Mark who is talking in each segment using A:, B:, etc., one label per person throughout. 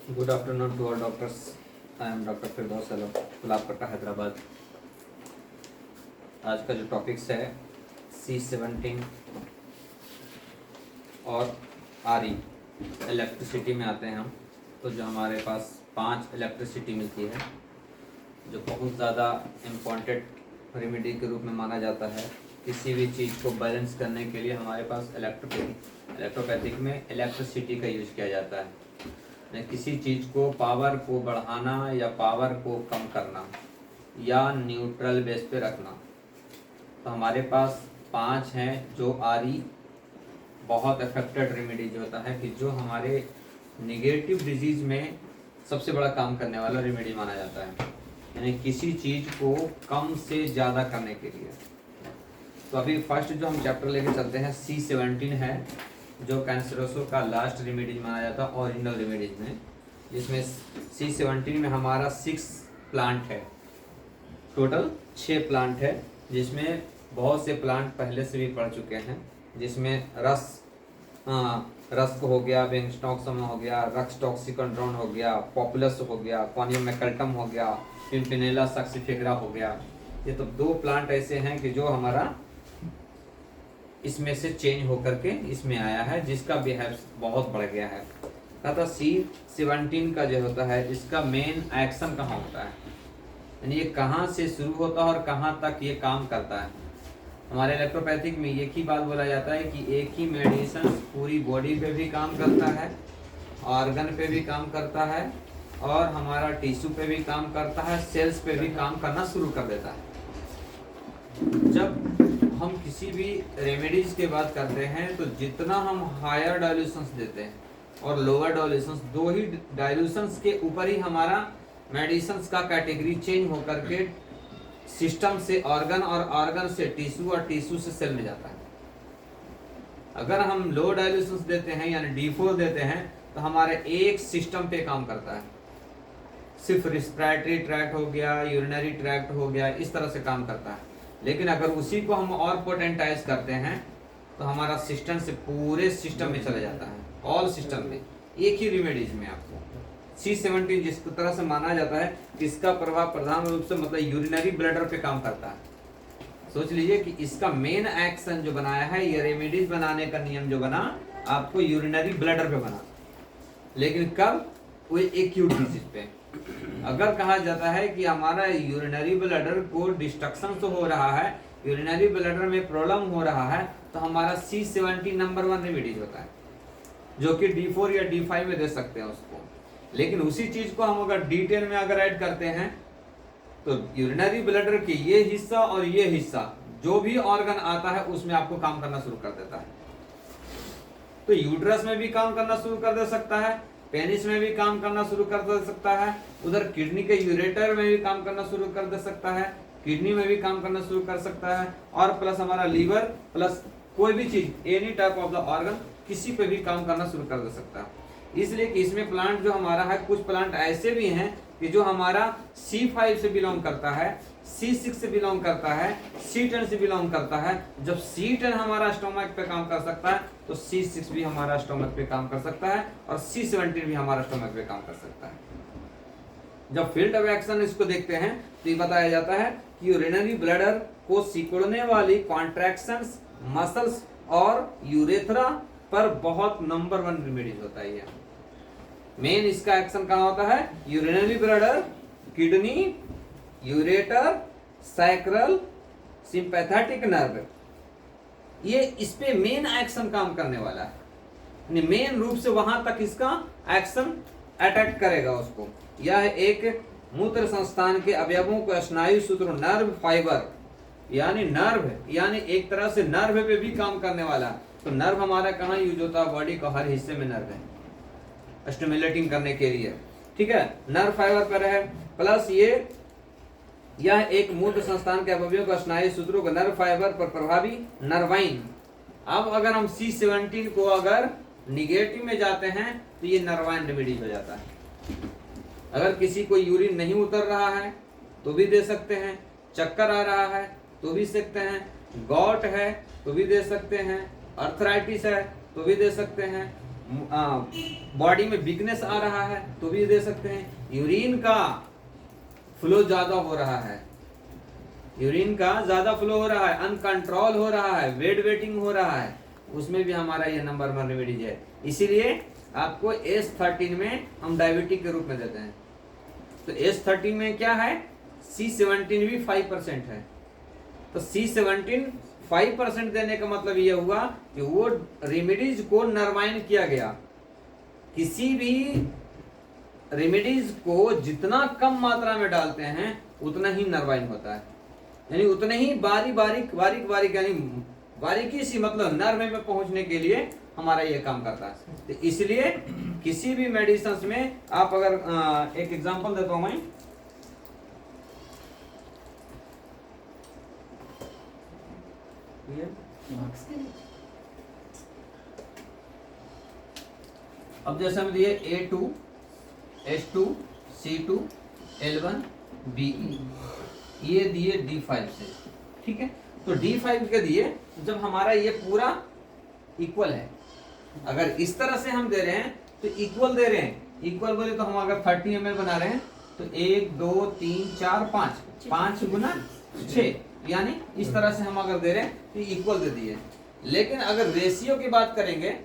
A: Good afternoon to all doctors. I am doctor Firdaus Alam, Gulabkatta, Hyderabad. आज का जो टॉपिक्स है C17 और RE, इलेक्ट्रिसिटी में आते हैं हम। तो जो हमारे पास 5 इलेक्ट्रिसिटी मिलती है, जो बहुत ज़्यादा इम्पॉर्टेंट रेमेडी के रूप में माना जाता है। किसी भी चीज़ को बैलेंस करने के लिए हमारे पास इलेक्ट्रोपैथिक में इलेक्ट्रिसिटी का यूज किया जाता है। किसी चीज़ को पावर को बढ़ाना या पावर को कम करना या न्यूट्रल बेस पे रखना। तो हमारे पास 5 हैं जो RE बहुत इफेक्टेड रेमेडी जो होता है कि जो हमारे निगेटिव डिजीज में सबसे बड़ा काम करने वाला रेमेडी माना जाता है, यानी किसी चीज़ को कम से ज़्यादा करने के लिए। तो अभी फर्स्ट जो हम चैप्टर लेके चलते हैं C17 है, जो कैंसरोसो का लास्ट रेमेडीज माना जाता है ओरिजिनल रेमेडीज में, जिसमें C17 में हमारा 6 प्लांट है। टोटल 6 प्लांट है, जिसमें बहुत से प्लांट पहले से भी पढ़ चुके हैं, जिसमें रस्क हो गया, बेंगस्टॉक्सम हो गया, रक्स टॉक्सिकॉन्ड्रोन हो गया, पॉपुलस हो गया, कॉनियम मैकल्टम हो गया, पिम्पिनेला सक्सिफिग्रा हो गया। ये तो 2 प्लांट ऐसे हैं कि जो हमारा इसमें से चेंज होकर के इसमें आया है, जिसका बिहेव बहुत बढ़ गया है। तथा C17 का जो होता है, इसका मेन एक्शन कहाँ होता है, यानी ये कहाँ से शुरू होता है और कहाँ तक ये काम करता है। हमारे इलेक्ट्रोपैथिक में एक ही बात बोला जाता है कि एक ही मेडिसिन पूरी बॉडी पे भी काम करता है, ऑर्गन पे भी काम करता है, और हमारा टिश्यू पे भी काम करता है, सेल्स पे भी काम करना शुरू कर देता है। जब हम किसी भी रेमेडीज की बात करते हैं तो जितना हम हायर डाइल्यूशंस देते हैं और लोअर डाइल्यूशंस, 2 ही डाइल्यूशंस के ऊपर ही हमारा मेडिसिन का कैटेगरी चेंज होकर के सिस्टम से ऑर्गन और ऑर्गन से टिश्यू और टिश्यू से सेल में जाता है। अगर हम लो डाइल्यूशंस देते हैं यानी D4 देते हैं तो हमारे एक सिस्टम पे काम करता है, सिर्फ रिस्पिरेटरी ट्रैक्ट हो गया, यूरिनरी ट्रैक्ट हो गया, इस तरह से काम करता है। लेकिन अगर उसी को हम और पोटेंटाइज करते हैं तो हमारा सिस्टम से पूरे सिस्टम में चला जाता है, ऑल सिस्टम में, एक ही रेमेडीज में। आपको C17 जिस तरह से माना जाता है कि इसका प्रभाव प्रधान रूप से मतलब यूरिनरी ब्लडर पे काम करता है। सोच लीजिए कि इसका मेन एक्शन जो बनाया है, ये रेमेडीज बनाने का नियम जो बना आपको यूरिनरी ब्लडर पे बना, लेकिन कब? वो एक्यूट डिजीज पे। अगर कहा जाता है कि हमारा यूरिनरी ब्लडर को डिस्ट्रक्शन तो हो रहा है, यूरिनरी ब्लडर में प्रॉब्लम हो रहा है, तो हमारा C17 नंबर 1 रेमेडीज होता है, जो कि D4 या D5 में दे सकते हैं उसको। लेकिन उसी चीज को हम अगर D10 में अगर ऐड करते हैं तो यूरिनरी ब्लडर के ये हिस्सा और ये हिस्सा जो भी ऑर्गन आता है उसमें आपको काम करना शुरू कर देता है। तो यूट्रस में भी काम करना शुरू कर दे सकता है, पेनिस में भी काम करना शुरू कर दे सकता है, उधर किडनी के यूरेटर में भी काम करना शुरू कर दे सकता है, किडनी में भी काम करना शुरू कर सकता है, और प्लस हमारा लीवर, प्लस कोई भी चीज, any type of the organ, किसी पे भी काम करना शुरू कर दे सकता है। इसलिए कि इसमें प्लांट जो हमारा है, कुछ प्लांट ऐसे भी हैं कि जो हमारा C5 से बिलोंग करता है, C6 से बिलोंग करता है, C10 से बिलोंग करता है। जब C10 हमारा स्टोमक पे काम कर सकता है तो C6 भी हमारा स्टोमक पे काम कर सकता है, और C17 भी हमारा स्टोमक पे काम कर सकता है। जब फील्ड ऑफ एक्शन इसको देखते हैं तो ये बताया जाता है कि यूरिनरी ब्लडर को सिकुड़ने वाली कॉन्ट्रैक्शंस, मसल्स और यूरेथ्रा पर बहुत नंबर 1 रेमेडीज होता है। ये मेन इसका एक्शन कहाँ होता है? Urinary bladder, kidney, ureter, sacral, sympathetic nerve, ये इस पे मेन एक्शन काम करने वाला है। मेन रूप से वहां तक इसका एक्शन अटैक करेगा उसको। यह एक मूत्र संस्थान के अवयवों को स्नायु सूत्र, नर्व फाइबर, यानी नर्व, यानी एक तरह से नर्व पे भी काम करने वाला है। तो नर्व हमारा कहाँ यूज होता है? बॉडी का हर हिस्से में नर्व है स्टिमुलेटिंग करने के लिए, ठीक है। नर्व फाइबर पर है, प्लस यह एक मूत्र संस्थान के अवयवों का स्नायु सूत्रों का नर्व फाइबर पर प्रभावी नर्वाइन। अब अगर हम C17 को अगर निगेटिव में जाते हैं तो ये नर्वाइन रेमेडीज हो जाता है। अगर किसी को यूरिन नहीं उतर रहा है तो भी दे सकते हैं, चक्कर आ रहा है तो भी सकते हैं, गॉट है तो भी दे सकते हैं, अर्थराइटिस है तो भी दे सकते हैं, बॉडी में वीकनेस आ रहा है तो भी दे सकते हैं। यूरिन का फ्लो ज्यादा हो रहा है, यूरिन का ज्यादा फ्लो हो रहा है, अनकंट्रोल हो रहा है, वेटिंग हो रहा है, उसमें भी हमारा ये नंबर 1 रेमेडीज है। इसीलिए आपको S13 में हम डायबिटिक के रूप में देते हैं। तो S13 में क्या है, C17 भी 5% है। तो C17 5% देने का मतलब ये हुआ कि वो रेमेडीज को नरवाइन किया गया। किसी भी रेमेडीज को जितना कम मात्रा में डालते हैं उतना ही नरवाइन होता है, यानी उतने ही बारीक यानी बारीकी सी, मतलब नर्व में पहुंचने के लिए हमारा ये काम करता है। तो इसलिए किसी भी मेडिसिन में आप अगर एक एग्जांपल देता हूं मैं, अब जैसे हम दिए A2, H2, C2, L1, BE, ये दिए D5 से, ठीक है। तो D5 के दिए जब हमारा ये पूरा इक्वल है, अगर इस तरह से हम दे रहे हैं तो इक्वल दे रहे हैं, इक्वल बोले तो हम अगर 30 ml बना रहे हैं तो 1 2 3 4 5 गुना 6, यानी इस तरह से हम अगर दे रहे हैं तो इक्वल दे दिए। लेकिन अगर रेशियो की बात करेंगे,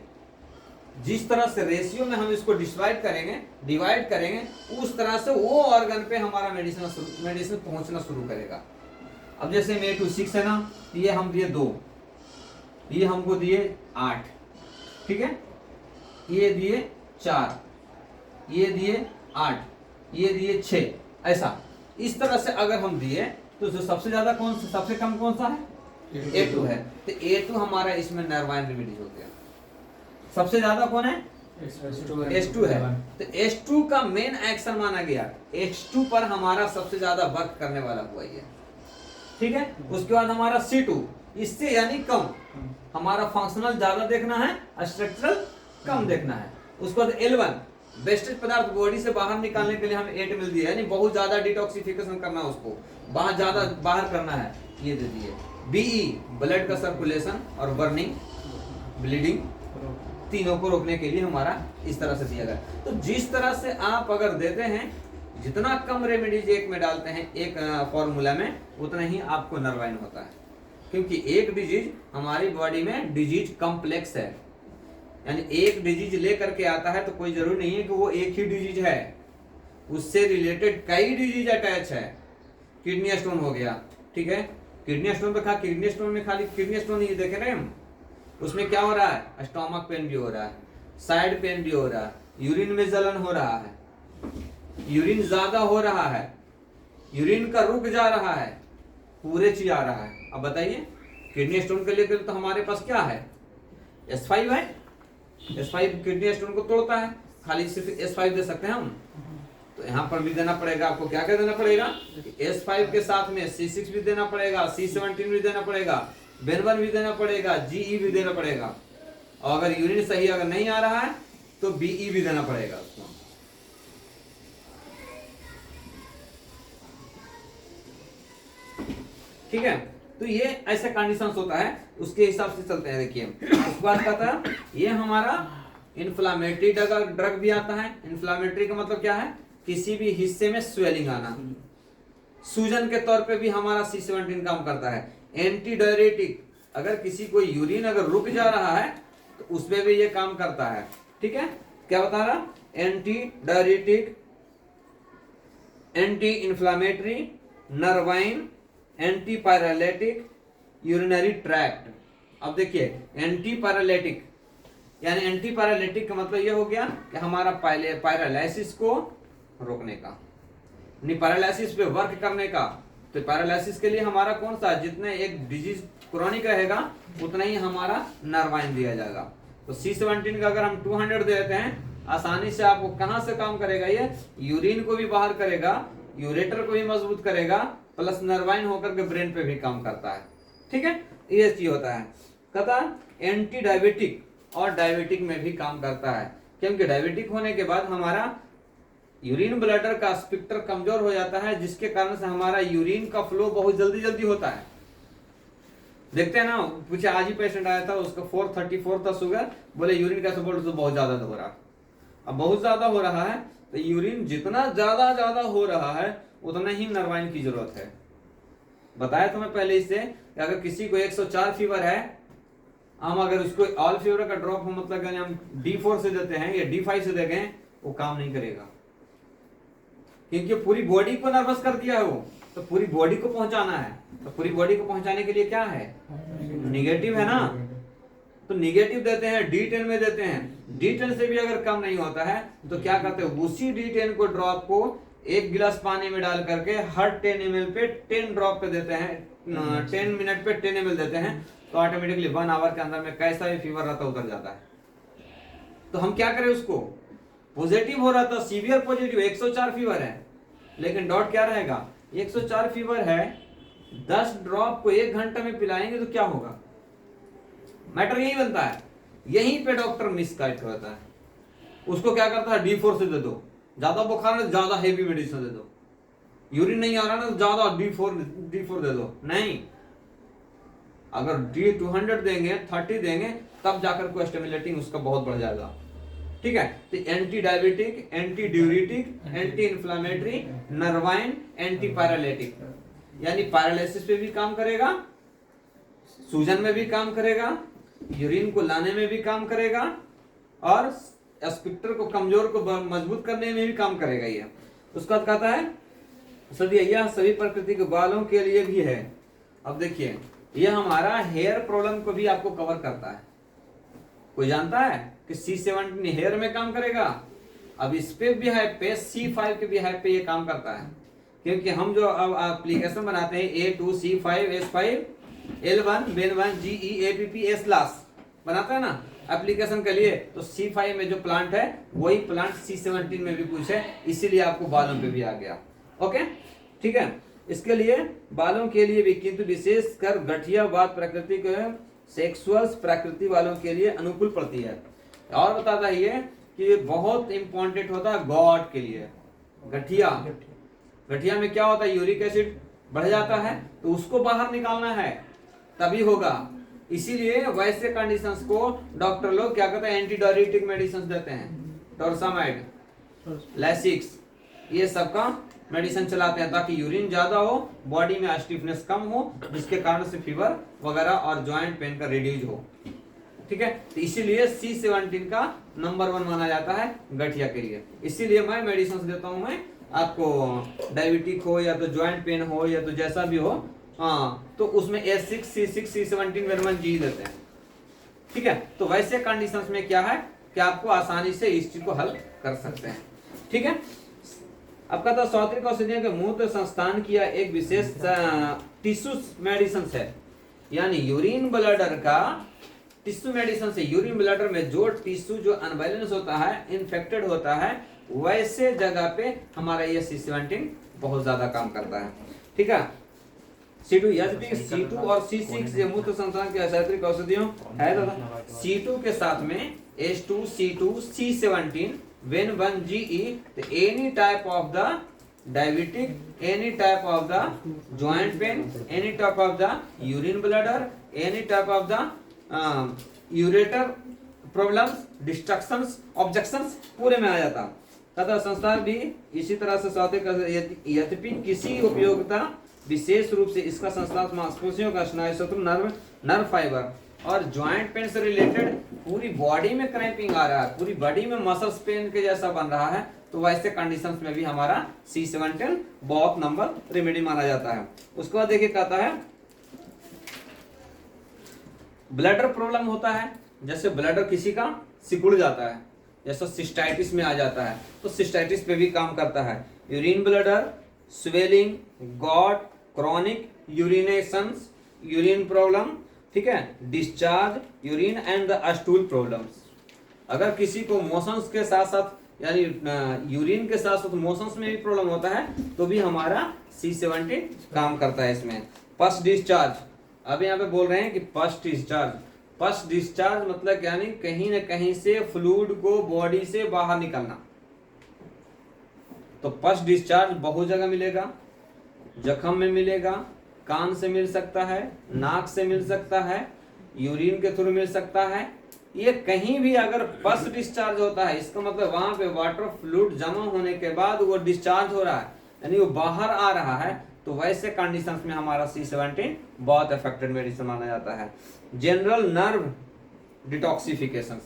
A: जिस तरह से रेशियो में हम इसको डिवाइड करेंगे उस तरह से वो ऑर्गन पे हमारा मेडिसिन पहुंचना शुरू करेगा। अब जैसे में A2 6 है ना, ये हम दिए 2, ये हमको दिए 8, ठीक है, ये दिए 4, ये दिए 8, ये दिए 6, ऐसा इस तरह से अगर हम दिए तो जो सबसे ज्यादा सबसे कम कौन सा है, A2 है। तो A2 हमारा इसमें नरवाइन रेमेडीज हो गया। सबसे ज्यादा कौन है, H2 है। तो H2 का मेन एक्शन माना गया, H2 पर हमारा सबसे ज्यादा वर्क करने वाला हुआ ये, ठीक है। उसके बाद हमारा C2, इससे यानी कम, हमारा फंक्शनल ज्यादा देखना है, स्ट्रक्चरल कम देखना है। उसके बाद L1, वेस्टेज पदार्थ बॉडी से बाहर निकालने के लिए हमें 8 ml दिया, यानी बहुत ज्यादा डिटॉक्सिफिकेशन करना है, उसको ज्यादा बाहर करना है, ये दे दिए। BE, ब्लड का सर्कुलेशन और बर्निंग, ब्लीडिंग, तीनों को रोकने के लिए हमारा इस तरह से दिया गया। तो जिस तरह से आप अगर देते हैं, जितना कम रेमेडीज एक में डालते हैं एक फॉर्मूला में, उतना ही आपको नरवाइन होता है। क्योंकि एक डिजीज हमारी बॉडी में डिजीज कॉम्प्लेक्स है, यानी एक डिजीज लेकर के आता है तो कोई जरूरी नहीं है कि वो एक ही डिजीज है, उससे रिलेटेड कई डिजीज अटैच है। किडनी स्टोन हो गया, ठीक है, किडनी स्टोन पे किडनी स्टोन में खाली किडनी स्टोन नहीं देखे रहे हम, उसमें क्या हो रहा है, स्टोमक पेन भी हो रहा है, साइड पेन भी हो रहा है, यूरिन में जलन हो रहा है, यूरिन ज्यादा हो रहा है, यूरिन का रुक जा रहा है, पूरे चीज आ रहा है। अब बताइए, किडनी स्टोन के लिए तो हमारे पास क्या है, S5 है, S5 किडनी स्टोन को तोड़ता है, खाली सिर्फ S5 दे सकते हैं हम। तो यहाँ पर भी देना पड़ेगा आपको, क्या क्या देना पड़ेगा, S5 के साथ में C6 भी देना पड़ेगा, C17 भी देना पड़ेगा, बेनवन भी देना पड़ेगा, GE भी देना पड़ेगा, और अगर यूरिन सही अगर नहीं आ रहा है तो BE भी देना पड़ेगा उसको। ठीक है, तो ये ऐसे कंडीशंस होता है, उसके हिसाब से चलते हैं। देखिए उस बात का था, ये हमारा इन्फ्लामेटरी ड्रग भी आता है। इन्फ्लामेटरी का मतलब क्या है, किसी भी हिस्से में स्वेलिंग आना, सूजन के तौर पे भी हमारा C17 काम करता है। एंटी डायरेटिक, अगर किसी को यूरिन अगर रुक जा रहा है तो उसमें भी ये काम करता है। ठीक है, क्या बता रहा, anti diuretic, anti inflammatory, nervine, anti paralytic, urinary tract. अब देखिए एंटी पैरालिटिक, यानी एंटी पैरालिटिक का मतलब ये हो गया कि हमारा पहले पैरालिसिस को रोकने का, पैरालिसिस पे वर्क करने का। तो पैरालिसिस के लिए हमारा कौन सा, जितने एक डिजीज क्रोनिक रहेगा उतना ही हमारा नर्वाइन दिया जाएगा। तो C17 का अगर हम 200 देते हैं, आसानी से आपको कहां से काम करेगा, ये यूरिन को भी बाहर करेगा, यूरेटर को भी मजबूत करेगा, प्लस नर्वाइन होकर के ब्रेन पे भी काम करता है। ठीक है, ये चीज होता है। कहता एंटी डायबिटिक, और डायबिटिक में भी काम करता है, क्योंकि डायबिटिक होने के बाद हमारा यूरिन ब्लैडर का स्पिक्टर कमजोर हो जाता है, जिसके कारण से हमारा यूरिन का फ्लो बहुत जल्दी जल्दी होता है। देखते हैं ना, पूछे आज ही पेशेंट आया था, उसका 434 था शुगर, बोले यूरिन का सपोर्ट तो बहुत ज्यादा हो रहा। अब बहुत ज्यादा हो रहा है तो यूरिन जितना ज्यादा ज्यादा हो रहा है उतना ही नरवाइन की जरूरत है। बताया तुम्हें पहले इससे कि अगर किसी को 104 फीवर है, हम अगर उसको ऑल फीवर का ड्रॉप मतलब हम D4 से देते हैं या D5 से देंगे, वो काम नहीं करेगा, क्योंकि पूरी बॉडी को नर्वस कर दिया है वो, तो पूरी बॉडी को पहुंचाना है। तो पूरी बॉडी को पहुंचाने के लिए क्या है, निगेटिव है ना, तो निगेटिव देते हैं, D10 में देते हैं। D10 से भी अगर कम नहीं होता है तो क्या करते हैं, उसी D10 को ड्रॉप को 1 गिलास पानी में डाल करके हर 10 ml पे 10 ड्रॉप पे देते हैं, 10 मिनट पे 10 ml देते हैं, तो ऑटोमेटिकली 1 आवर के अंदर में कैसा भी फीवर रहता है उतर जाता है। तो हम क्या करें, उसको पॉजिटिव हो रहा था, सीवियर पॉजिटिव 104 फीवर है, लेकिन डॉट क्या रहेगा, 104 फीवर है, 10 ड्रॉप को 1 घंटे में पिलाएंगे तो क्या होगा, मैटर यही बनता है। यहीं पे डॉक्टर मिसगाइड करता है, उसको क्या करता है, D4 से दे दो, ज्यादा बुखार है ज्यादा हेवी मेडिसिन दे दो, यूरिन नहीं आ रहा ना तो ज्यादा D4 दे दो, नहीं, अगर D200 देंगे 30 देंगे तब जाकर को स्टिमुलेटिंग उसका बहुत बढ़ जाएगा। ठीक है, तो anti diabetic, anti diuretic, anti inflammatory, nervine, anti paralytic, यानी पैरालिसिस पे भी काम करेगा, सूजन में भी काम करेगा, यूरिन को लाने में भी काम करेगा, और स्पिक्टर को कमजोर को मजबूत करने में भी काम करेगा। ये उसका कहता है सदी, यह सभी प्रकृति के बालों के लिए भी है। अब देखिए, यह हमारा हेयर प्रॉब्लम को भी आपको कवर करता है। कोई जानता है कि C17 हेयर में काम करेगा, अब इस पे भी है पे, C5 के भी है पे ये काम करता है, क्योंकि हम जो अब एप्लीकेशन बनाते हैं A2 C5 S5 L1 BEN1 GE APP S last बनाते हैं ना एप्लीकेशन के लिए, तो C5 में जो प्लांट है वही प्लांट C17 में भी कुछ है, इसीलिए आपको बालों पे भी आ गया। ओके, ठीक है, इसके लिए बालों के लिए भी, किंतु विशेषकर गठिया बात प्रकृति के सेक्सुअल प्रकृति वालों के लिए अनुकूल पड़ती है। और बताता है ये कि बहुत इंपॉर्टेंट होता है गॉड के लिए। गठिया, गठिया में क्या होता है, यूरिक एसिड बढ़ जाता है, तो उसको बाहर निकालना है तभी होगा। इसीलिए वैसे कंडीशंस को डॉक्टर लोग क्या कहते हैं, एंटीडायरेटिक मेडिसिन देते हैं, टोरसामाइड, लैसिक्स, ये सब का मेडिसिन चलाते हैं ताकि यूरिन ज्यादा हो, बॉडी में स्टिफनेस कम हो, जिसके कारण से फीवर वगैरह और जॉइंट पेन का रिड्यूज हो। ठीक है, तो इसीलिए C17 का नंबर 1 माना जाता है गठिया के लिए। इसीलिए मैं मेडिसिन देता हूं, मैं आपको डायबिटिक हो या तो जॉइंट पेन हो या तो जैसा भी हो, हाँ, तो उसमें A6 C6 C17 BEN1 GE देते हैं। ठीक है, तो वैसे कंडीशंस में क्या है कि आपको आसानी से इस चीज को हल कर सकते हैं। ठीक है, अब कहता है सौत्रिक औषधियों के मूत्र संस्थान किया एक विशेष टिश्यू मेडिसिन है, यानी यूरिन ब्लडर का टिश्यू मेडिसिन से, यूरिन ब्लडर में जो टिश्यू जो अनबैलेंस होता है, इन्फेक्टेड होता है, वैसे जगह पे हमारा ये C17 बहुत ज्यादा काम करता है। ठीक है, C2 C2 और C6 ये मूत्र संस्थान के सौत्रिक औषधियों है दादा। C2 के साथ में H2 C2 C17 BEN1 GE, any type of the diabetic, any type of the joint pain, any type of the urine bladder, any type of the ureter problems, distractions, objections पूरे में आ जाता। तथा संस्थान भी इसी तरह से सौते का, यद्यपि किसी उपयोगिता विशेष रूप से इसका संस्थान मांसपेशियों का स्नायु शत्रु नर्व फाइबर और ज्वाइंट पेन से रिलेटेड पूरी बॉडी में क्रैम्पिंग आ रहा है, पूरी बॉडी में मसल्स पेन के जैसा बन रहा है, तो वैसे कंडीशंस में भी हमारा C17 बहुत नंबर रेमेडी माना जाता है। उसके बाद देखिए कहता है ब्लडर प्रॉब्लम होता है, जैसे ब्लडर किसी का सिकुड़ जाता है, जैसा सिस्टाइटिस में आ जाता है, तो सिस्टाइटिस पे भी काम करता है। Urine bladder, swelling, gout, chronic urinations, urine problem, ठीक है, discharge urine and the stool problems. अगर किसी को मोशंस के साथ साथ, यानी यूरिन के साथ साथ मोशंस में भी प्रॉब्लम होता है, तो भी हमारा C17 काम करता है इसमें। पस्ट डिस्चार्ज, अब यहाँ पे बोल रहे हैं कि पस्ट डिस्चार्ज, पस्ट डिस्चार्ज मतलब यानी कहीं ना कहीं से फ्लूइड को बॉडी से बाहर निकलना, तो पस्ट डिस्चार्ज बहुत जगह मिलेगा, जख्म में मिलेगा, कान से मिल सकता है, नाक से मिल सकता है, यूरिन के थ्रू मिल सकता है। ये कहीं भी अगर पस डिस्चार्ज होता है, इसका मतलब वहां पे वाटर फ्लूइड जमा होने के बाद वो डिस्चार्ज हो रहा है, यानी वो बाहर आ रहा है, तो वैसे कंडीशंस में हमारा C17 बहुत इफेक्टिव मेडिसिन माना जाता है। जनरल नर्व डिटॉक्सिफिकेशन,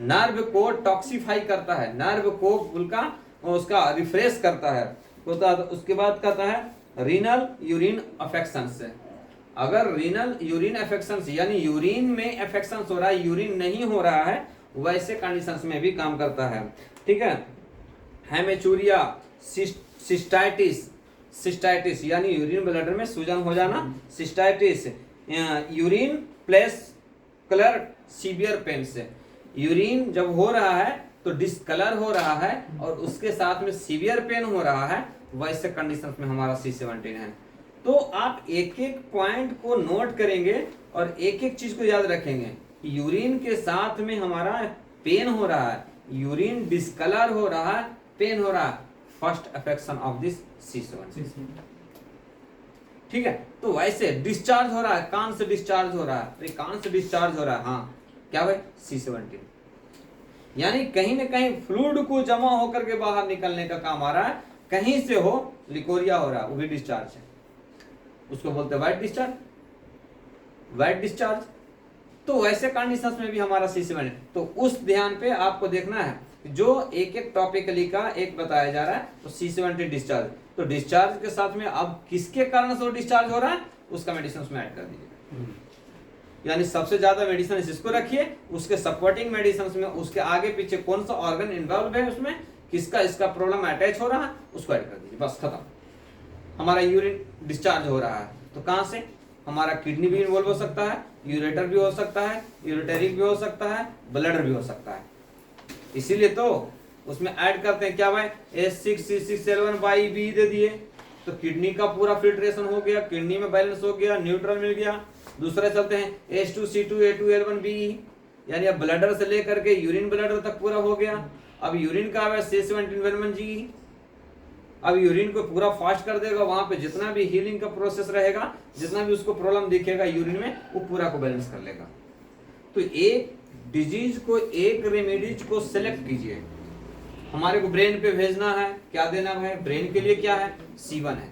A: नर्व को टॉक्सिफाई करता है, नर्व को उनका उसका रिफ्रेश करता है। तो उसके बाद कहता है रीनल यूरिन अफेक्शंस, अगर रीनल यूरिन अफेक्शंस यानी यूरिन में अफेक्शंस हो रहा है, यूरिन नहीं हो रहा है, वैसे कंडीशंस में भी काम करता है। ठीक है, हेमेचूरिया, सिस्टाइटिस, सिस्टाइटिस यानी यूरिन ब्लैडर में सूजन हो जाना, cystitis, urine plus colour severe pain से, यूरिन जब हो रहा है तो डिस्कलर हो रहा है और उसके साथ में सीवियर पेन हो रहा है, वैसे कंडीशंस में हमारा C17 है। तो आप एक एक पॉइंट को नोट करेंगे और एक एक चीज को याद रखेंगे। यूरिन के साथ में हमारा पेन हो रहा है, यूरिन डिस्कलर हो रहा है, पेन हो रहा है, first affection of this C17। ठीक है, तो वैसे डिस्चार्ज हो रहा है, कान से डिस्चार्ज हो रहा है, कान से डिस्चार्ज हो रहा है, हाँ क्या भाई C17, यानी कहीं ना कहीं फ्लूइड को जमा होकर के बाहर निकलने का काम आ रहा है, कहीं से हो लिकोरिया हो रहा है, वो भी डिस्चार्ज है, उसको बोलते हैं वाइट डिस्चार्ज, वाइट डिस्चार्ज। तो वैसे कंडीशंस में भी हमारा C17, तो उस ध्यान पे आपको देखना है जो एक एक टॉपिकली का एक बताया जा रहा है। तो C17 डिस्चार्ज, तो डिस्चार्ज के साथ में अब किसके कारण से वो डिस्चार्ज हो रहा है उसका मेडिसिन उसमें ऐड कर दीजिए, यानी सबसे ज्यादा मेडिसिन इसको रखिए, उसके सपोर्टिंग मेडिसिन में उसके आगे पीछे कौन सा ऑर्गन इन्वॉल्व है उसमें, किसका इसका प्रॉब्लम अटैच हो रहा है, उसको ऐड कर दीजिए, बस खत्म। हमारा यूरिन डिस्चार्ज हो रहा है तो कहां से, हमारा किडनी भी इन्वॉल्व हो सकता है, यूरेटर भी हो सकता है, यूरेटेरिक भी हो सकता है, ब्लडर भी हो सकता है, इसीलिए तो उसमें ऐड करते हैं क्या भाई, H6C6L1/B दे दिए, तो किडनी का पूरा फिल्ट्रेशन हो गया, किडनी में बैलेंस हो गया, न्यूट्रल मिल गया। दूसरे चलते हैं H2C2A2L1B, यानी अब ब्लडर से लेकर के यूरिन ब्लडर तक पूरा हो गया। अब यूरिन का C17L1G, अब यूरिन को पूरा फास्ट कर देगा, वहां पे जितना भी हीलिंग का प्रोसेस रहेगा, जितना भी उसको प्रॉब्लम दिखेगा यूरिन में, वो पूरा को बैलेंस कर लेगा। तो एक डिजीज को, एक रेमेडीज को सिलेक्ट कीजिए, हमारे को ब्रेन पे भेजना है, क्या देना है, ब्रेन के लिए क्या है, C1 है।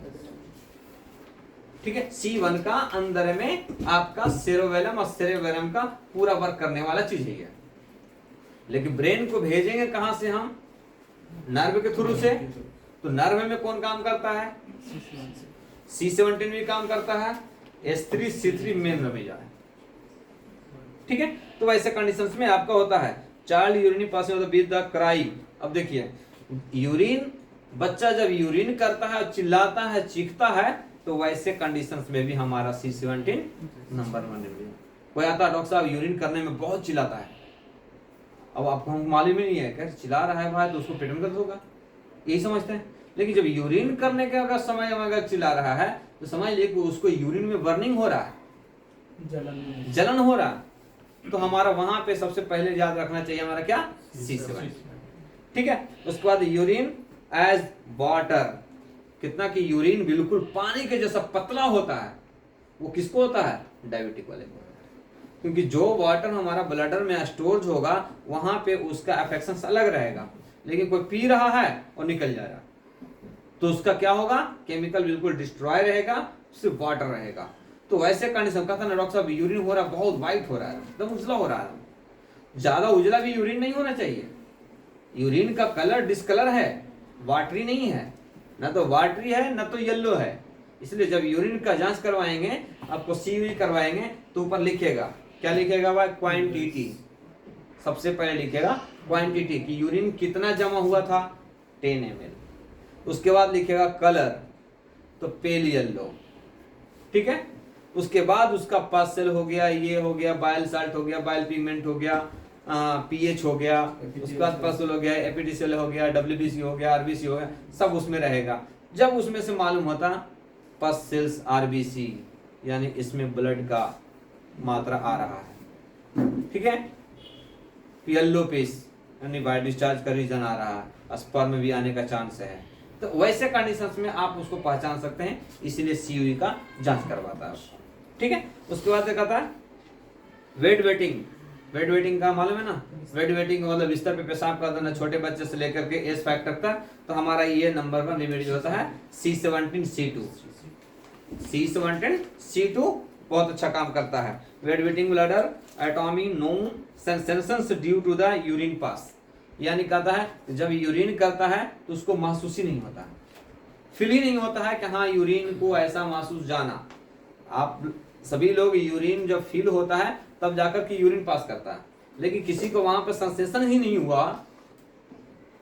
A: ठीक है, C1 का अंदर में आपका सेरोवेलम और सेरेबेलम का पूरा वर्क करने वाला चीज है। लेकिन ब्रेन को भेजेंगे कहां से हम, नर्व के थ्रू से, तो नर्व में कौन काम करता है, C17 भी काम करता है, H3C3 मेन में जा है। ठीक है, तो वैसे कंडीशंस में आपका होता है child urine passing with the cry. अब देखिए यूरिन, बच्चा जब यूरिन करता है, चिल्लाता है, चीखता है, तो वैसे कंडीशंस में भी हमारा C17 नंबर 1 में। कोई आता है डॉक्टर साहब यूरिन करने में बहुत चिल्लाता है, अब आपको मालूम ही नहीं है क्या चिल्ला रहा है भाई तो उसको पेट में दर्द होगा, यही समझते हैं। लेकिन जब यूरिन करने का अगर समय अगर चिल्ला रहा है तो समझ लीजिए कि उसको यूरिन में बर्निंग हो रहा है, जलन हो रहा है, तो हमारा वहां पे सबसे पहले याद रखना चाहिए हमारा क्या, C17। ठीक है, उसके बाद यूरिन एज वाटर, कितना कि यूरिन बिल्कुल पानी के जैसा पतला होता है, वो किसको होता है, डायबिटिक वाले को, क्योंकि जो वाटर हमारा ब्लडर में स्टोर होगा वहां पे उसका अफेक्शन अलग रहेगा। लेकिन कोई पी रहा है और निकल जा रहा है तो उसका क्या होगा, केमिकल बिल्कुल डिस्ट्रॉय रहेगा, सिर्फ वाटर रहेगा। तो वैसे कंडीशन कहता ना डॉक्टर साहब यूरिन हो रहा है, बहुत व्हाइट हो रहा है, एकदम उजला हो रहा है, ज्यादा उजला भी यूरिन नहीं होना चाहिए। यूरिन का कलर डिस्कलर है, वाटरी नहीं है, ना तो वाटरी है ना तो येलो है। इसलिए जब यूरिन का जांच करवाएंगे, आपको CV करवाएंगे, तो ऊपर लिखेगा, क्या लिखेगा भाई, क्वांटिटी, सबसे पहले लिखेगा क्वांटिटी कि यूरिन कितना जमा हुआ था, 10 ml। उसके बाद लिखेगा कलर, तो पेल येलो। ठीक है, उसके बाद उसका पासेल हो गया, ये हो गया, बाइल साल्ट हो गया, बाइल पिगमेंट हो गया, पीएच हो गया, उसके बाद पासेल हो गया, एपिडिसियल हो गया, WBC हो गया, RBC हो गया, सब उसमें रहेगा। जब उसमें से मालूम होता पस सेल्स RBC, यानी इसमें ब्लड का मात्रा आ रहा है। ठीक है, येलो पीस यानी बाय डिस्चार्ज का रीजन आ रहा है, स्पर्म में भी आने का चांस है। तो वैसे कंडीशंस में आप उसको पहचान सकते हैं, इसीलिए सीयूई का जांच करवाता है। ठीक है, उसके बाद क्या कहता है वेट वेटिंग। वेट वेटिंग का मालूम है ना, वेट वेटिंग मतलब बिस्तर पे पेशाब कर देना छोटे बच्चे से लेकर के एज फैक्टर तक। तो हमारा ये नंबर 1 रेमेडी होता है C17C2। C17C2 बहुत अच्छा काम करता है। Wet wetting bladder atony no sensations due to the urine pass, यानी कहता है जब यूरिन करता है तो उसको महसूस ही नहीं होता, फील ही नहीं होता है कि हाँ यूरिन को ऐसा महसूस जाना। आप सभी लोग यूरिन जब फील होता है तब जाकर के यूरिन पास करता है, लेकिन किसी को वहां पर सेंसेशन ही नहीं हुआ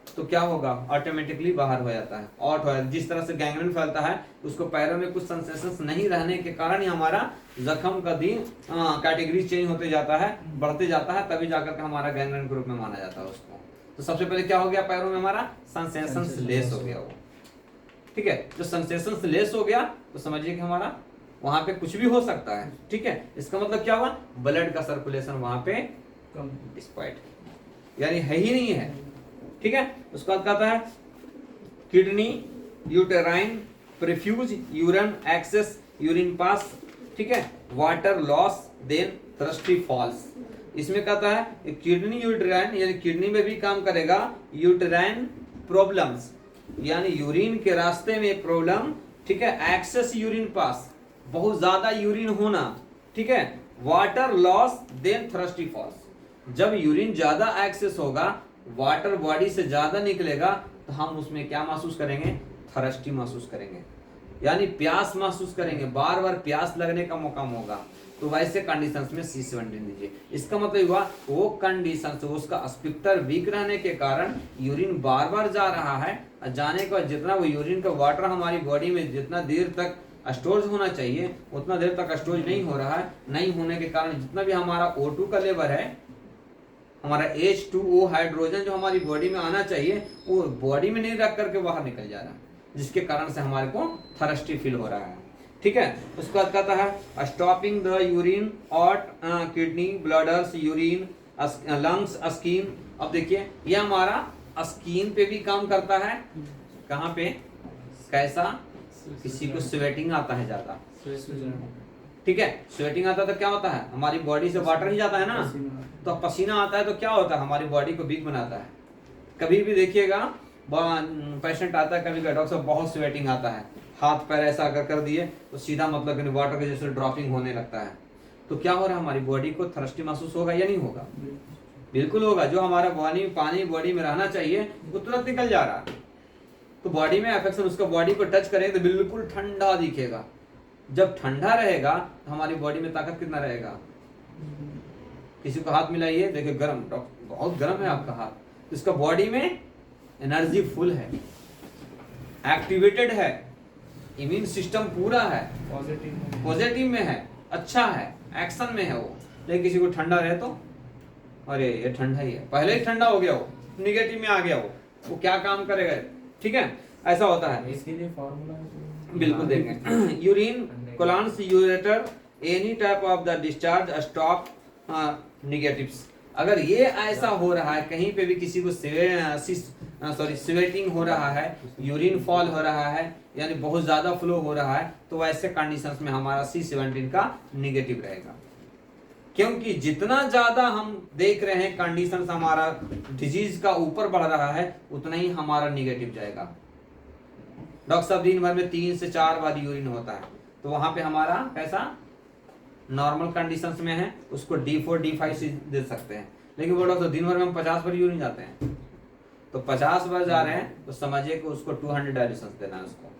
A: तो क्या होगा, ऑटोमेटिकली बाहर हो जाता है, आउट हो जाता है। जिस तरह से गैंग्रीन फैलता है उसको पैरों में कुछ सेंसेशंस नहीं रहने के कारण ही हमारा जख्म का दिन कैटेगरी चेंज होते जाता है, बढ़ते जाता है, तभी जाकर के हमारा गैंग्रीन ग्रुप में माना जाता है उसको। तो सबसे पहले क्या हो गया, पैरों में हमारा सेंसेशंस लेस हो गया वो। ठीक है, जो सेंसेशंस लेस हो गया तो समझिए कि हमारा वहां पे कुछ भी हो सकता है। ठीक है, इसका मतलब क्या हुआ, ब्लड का सर्कुलेशन वहां पे डिस्क्वाइट, यानी है ही नहीं है। ठीक है, उसके बाद कहता है kidney uterine profuse urine excess urine pass. ठीक है, water loss then thirsty falls. इसमें कहता है किडनी यूटेराइन यानी किडनी में भी काम करेगा, यूटेराइन प्रॉब्लम्स यानी यूरिन के रास्ते में प्रॉब्लम। ठीक है, एक्सेस यूरिन पास बहुत ज्यादा यूरिन होना। ठीक है, water loss then thirsty falls, जब यूरिन ज्यादा एक्सेस होगा, वाटर बॉडी से ज्यादा निकलेगा तो हम उसमें क्या महसूस करेंगे, थर्स्टी महसूस करेंगे, यानी प्यास महसूस करेंगे, बार बार प्यास लगने का मौका होगा। तो वैसे कंडीशंस में C17 दीजिए। इसका मतलब हुआ वो कंडीशंस, उसका स्पिक्टर वीक रहने के कारण यूरिन बार बार जा रहा है, जाने के बाद जितना वो यूरिन का वाटर हमारी बॉडी में जितना देर तक स्टोर होना चाहिए उतना देर तक स्टोर नहीं हो रहा है, नहीं होने के कारण जितना भी हमारा O2 का लेवल है, हमारा H2O हाइड्रोजन जो हमारी बॉडी में आना चाहिए वो बॉडी में नहीं रख करके बाहर निकल जा रहा है, जिसके कारण से हमारे को थर्स्टी फील हो रहा है। ठीक है, उसके बाद कहता है stopping the urine out kidney bladders urine lungs skin. अब देखिए ये हमारा स्किन पे भी काम करता है। कहाँ पे, कैसा, किसी को स्वेटिंग आता है ज्यादा, ठीक है, स्वेटिंग आता है तो क्या होता है, हमारी बॉडी से वाटर ही जाता है ना, तो पसीना आता है तो क्या होता है, हमारी बॉडी को वीक बनाता है। कभी भी देखिएगा पेशेंट आता है कभी डॉक्टर साहब बहुत स्वेटिंग आता है, हाथ पैर ऐसा कर दिए तो सीधा मतलब कि वाटर के जैसे ड्रॉपिंग होने लगता है, तो क्या हो रहा है, हमारी बॉडी को थर्स्टी महसूस होगा या नहीं होगा, बिल्कुल होगा। जो हमारा पानी बॉडी में रहना चाहिए वो तुरंत निकल जा रहा है, तो बॉडी में अफेक्शन, उसका बॉडी को टच करेगा तो बिल्कुल ठंडा दिखेगा। जब ठंडा रहेगा तो हमारी बॉडी में ताकत कितना रहेगा, किसी को हाथ मिलाइए देखिए गर्म, बहुत गर्म है आपका हाथ, तो इसका बॉडी में एनर्जी फुल है, एक्टिवेटेड है, इम्यून सिस्टम पूरा है, पॉजिटिव में है, अच्छा है, एक्शन में है वो। लेकिन किसी को ठंडा रहे तो अरे ये ठंडा ही है, पहले ही ठंडा हो गया वो, निगेटिव में आ गया वो क्या काम करेगा। ठीक है, ऐसा होता है।
B: इसके लिए फॉर्मूला
A: बिल्कुल देखें, urine colons ureter any type of the discharge stop negatives. अगर ये ऐसा हो रहा है, कहीं पे भी किसी को स्वेटिंग हो रहा है, यूरिन फॉल हो रहा है, यानी बहुत ज्यादा फ्लो हो रहा है, तो ऐसे कंडीशंस में हमारा C17 का निगेटिव रहेगा। क्योंकि जितना ज्यादा हम देख रहे हैं कंडीशंस हमारा डिजीज का ऊपर बढ़ रहा है, उतना ही हमारा निगेटिव जाएगा। डॉक्टर साहब दिन भर में 3 से 4 बार यूरिन होता है, तो वहां पे हमारा कैसा नॉर्मल कंडीशंस में है, उसको D4 D5 से दे सकते हैं। लेकिन वो डॉक्टर दिन भर में हम 50 बार यूरिन जाते हैं, तो 50 बार जा रहे हैं तो समझिए कि उसको 200 डायल्यूशंस देना है। उसको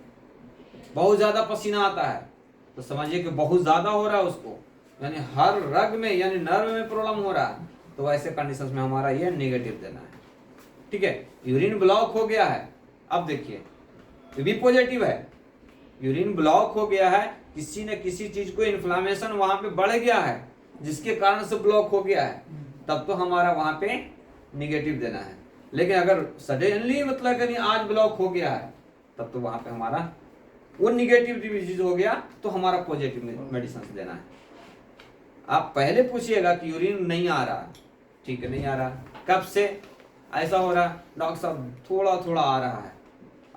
A: बहुत ज्यादा पसीना आता है तो समझिए कि बहुत ज्यादा हो रहा है उसको, यानी हर रग में यानी नर्व में प्रॉब्लम हो रहा है, तो ऐसे कंडीशंस में हमारा ये नेगेटिव देना है। ठीक है, यूरिन ब्लॉक हो गया है, अब देखिए ये भी पॉजिटिव है, यूरिन ब्लॉक हो गया है, किसी न किसी चीज को इन्फ्लामेशन वहां पे बढ़ गया है जिसके कारण से ब्लॉक हो गया है, तब तो हमारा वहां पे निगेटिव देना है। लेकिन अगर सडनली मतलब कि आज ब्लॉक हो गया है, तब तो वहां पे हमारा वो निगेटिव डिजीज हो गया, तो हमारा पॉजिटिव मेडिसिन देना है। आप पहले पूछिएगा कि यूरिन नहीं आ रहा, ठीक है नहीं आ रहा, कब से ऐसा हो रहा, डॉक्टर साहब थोड़ा थोड़ा आ रहा है,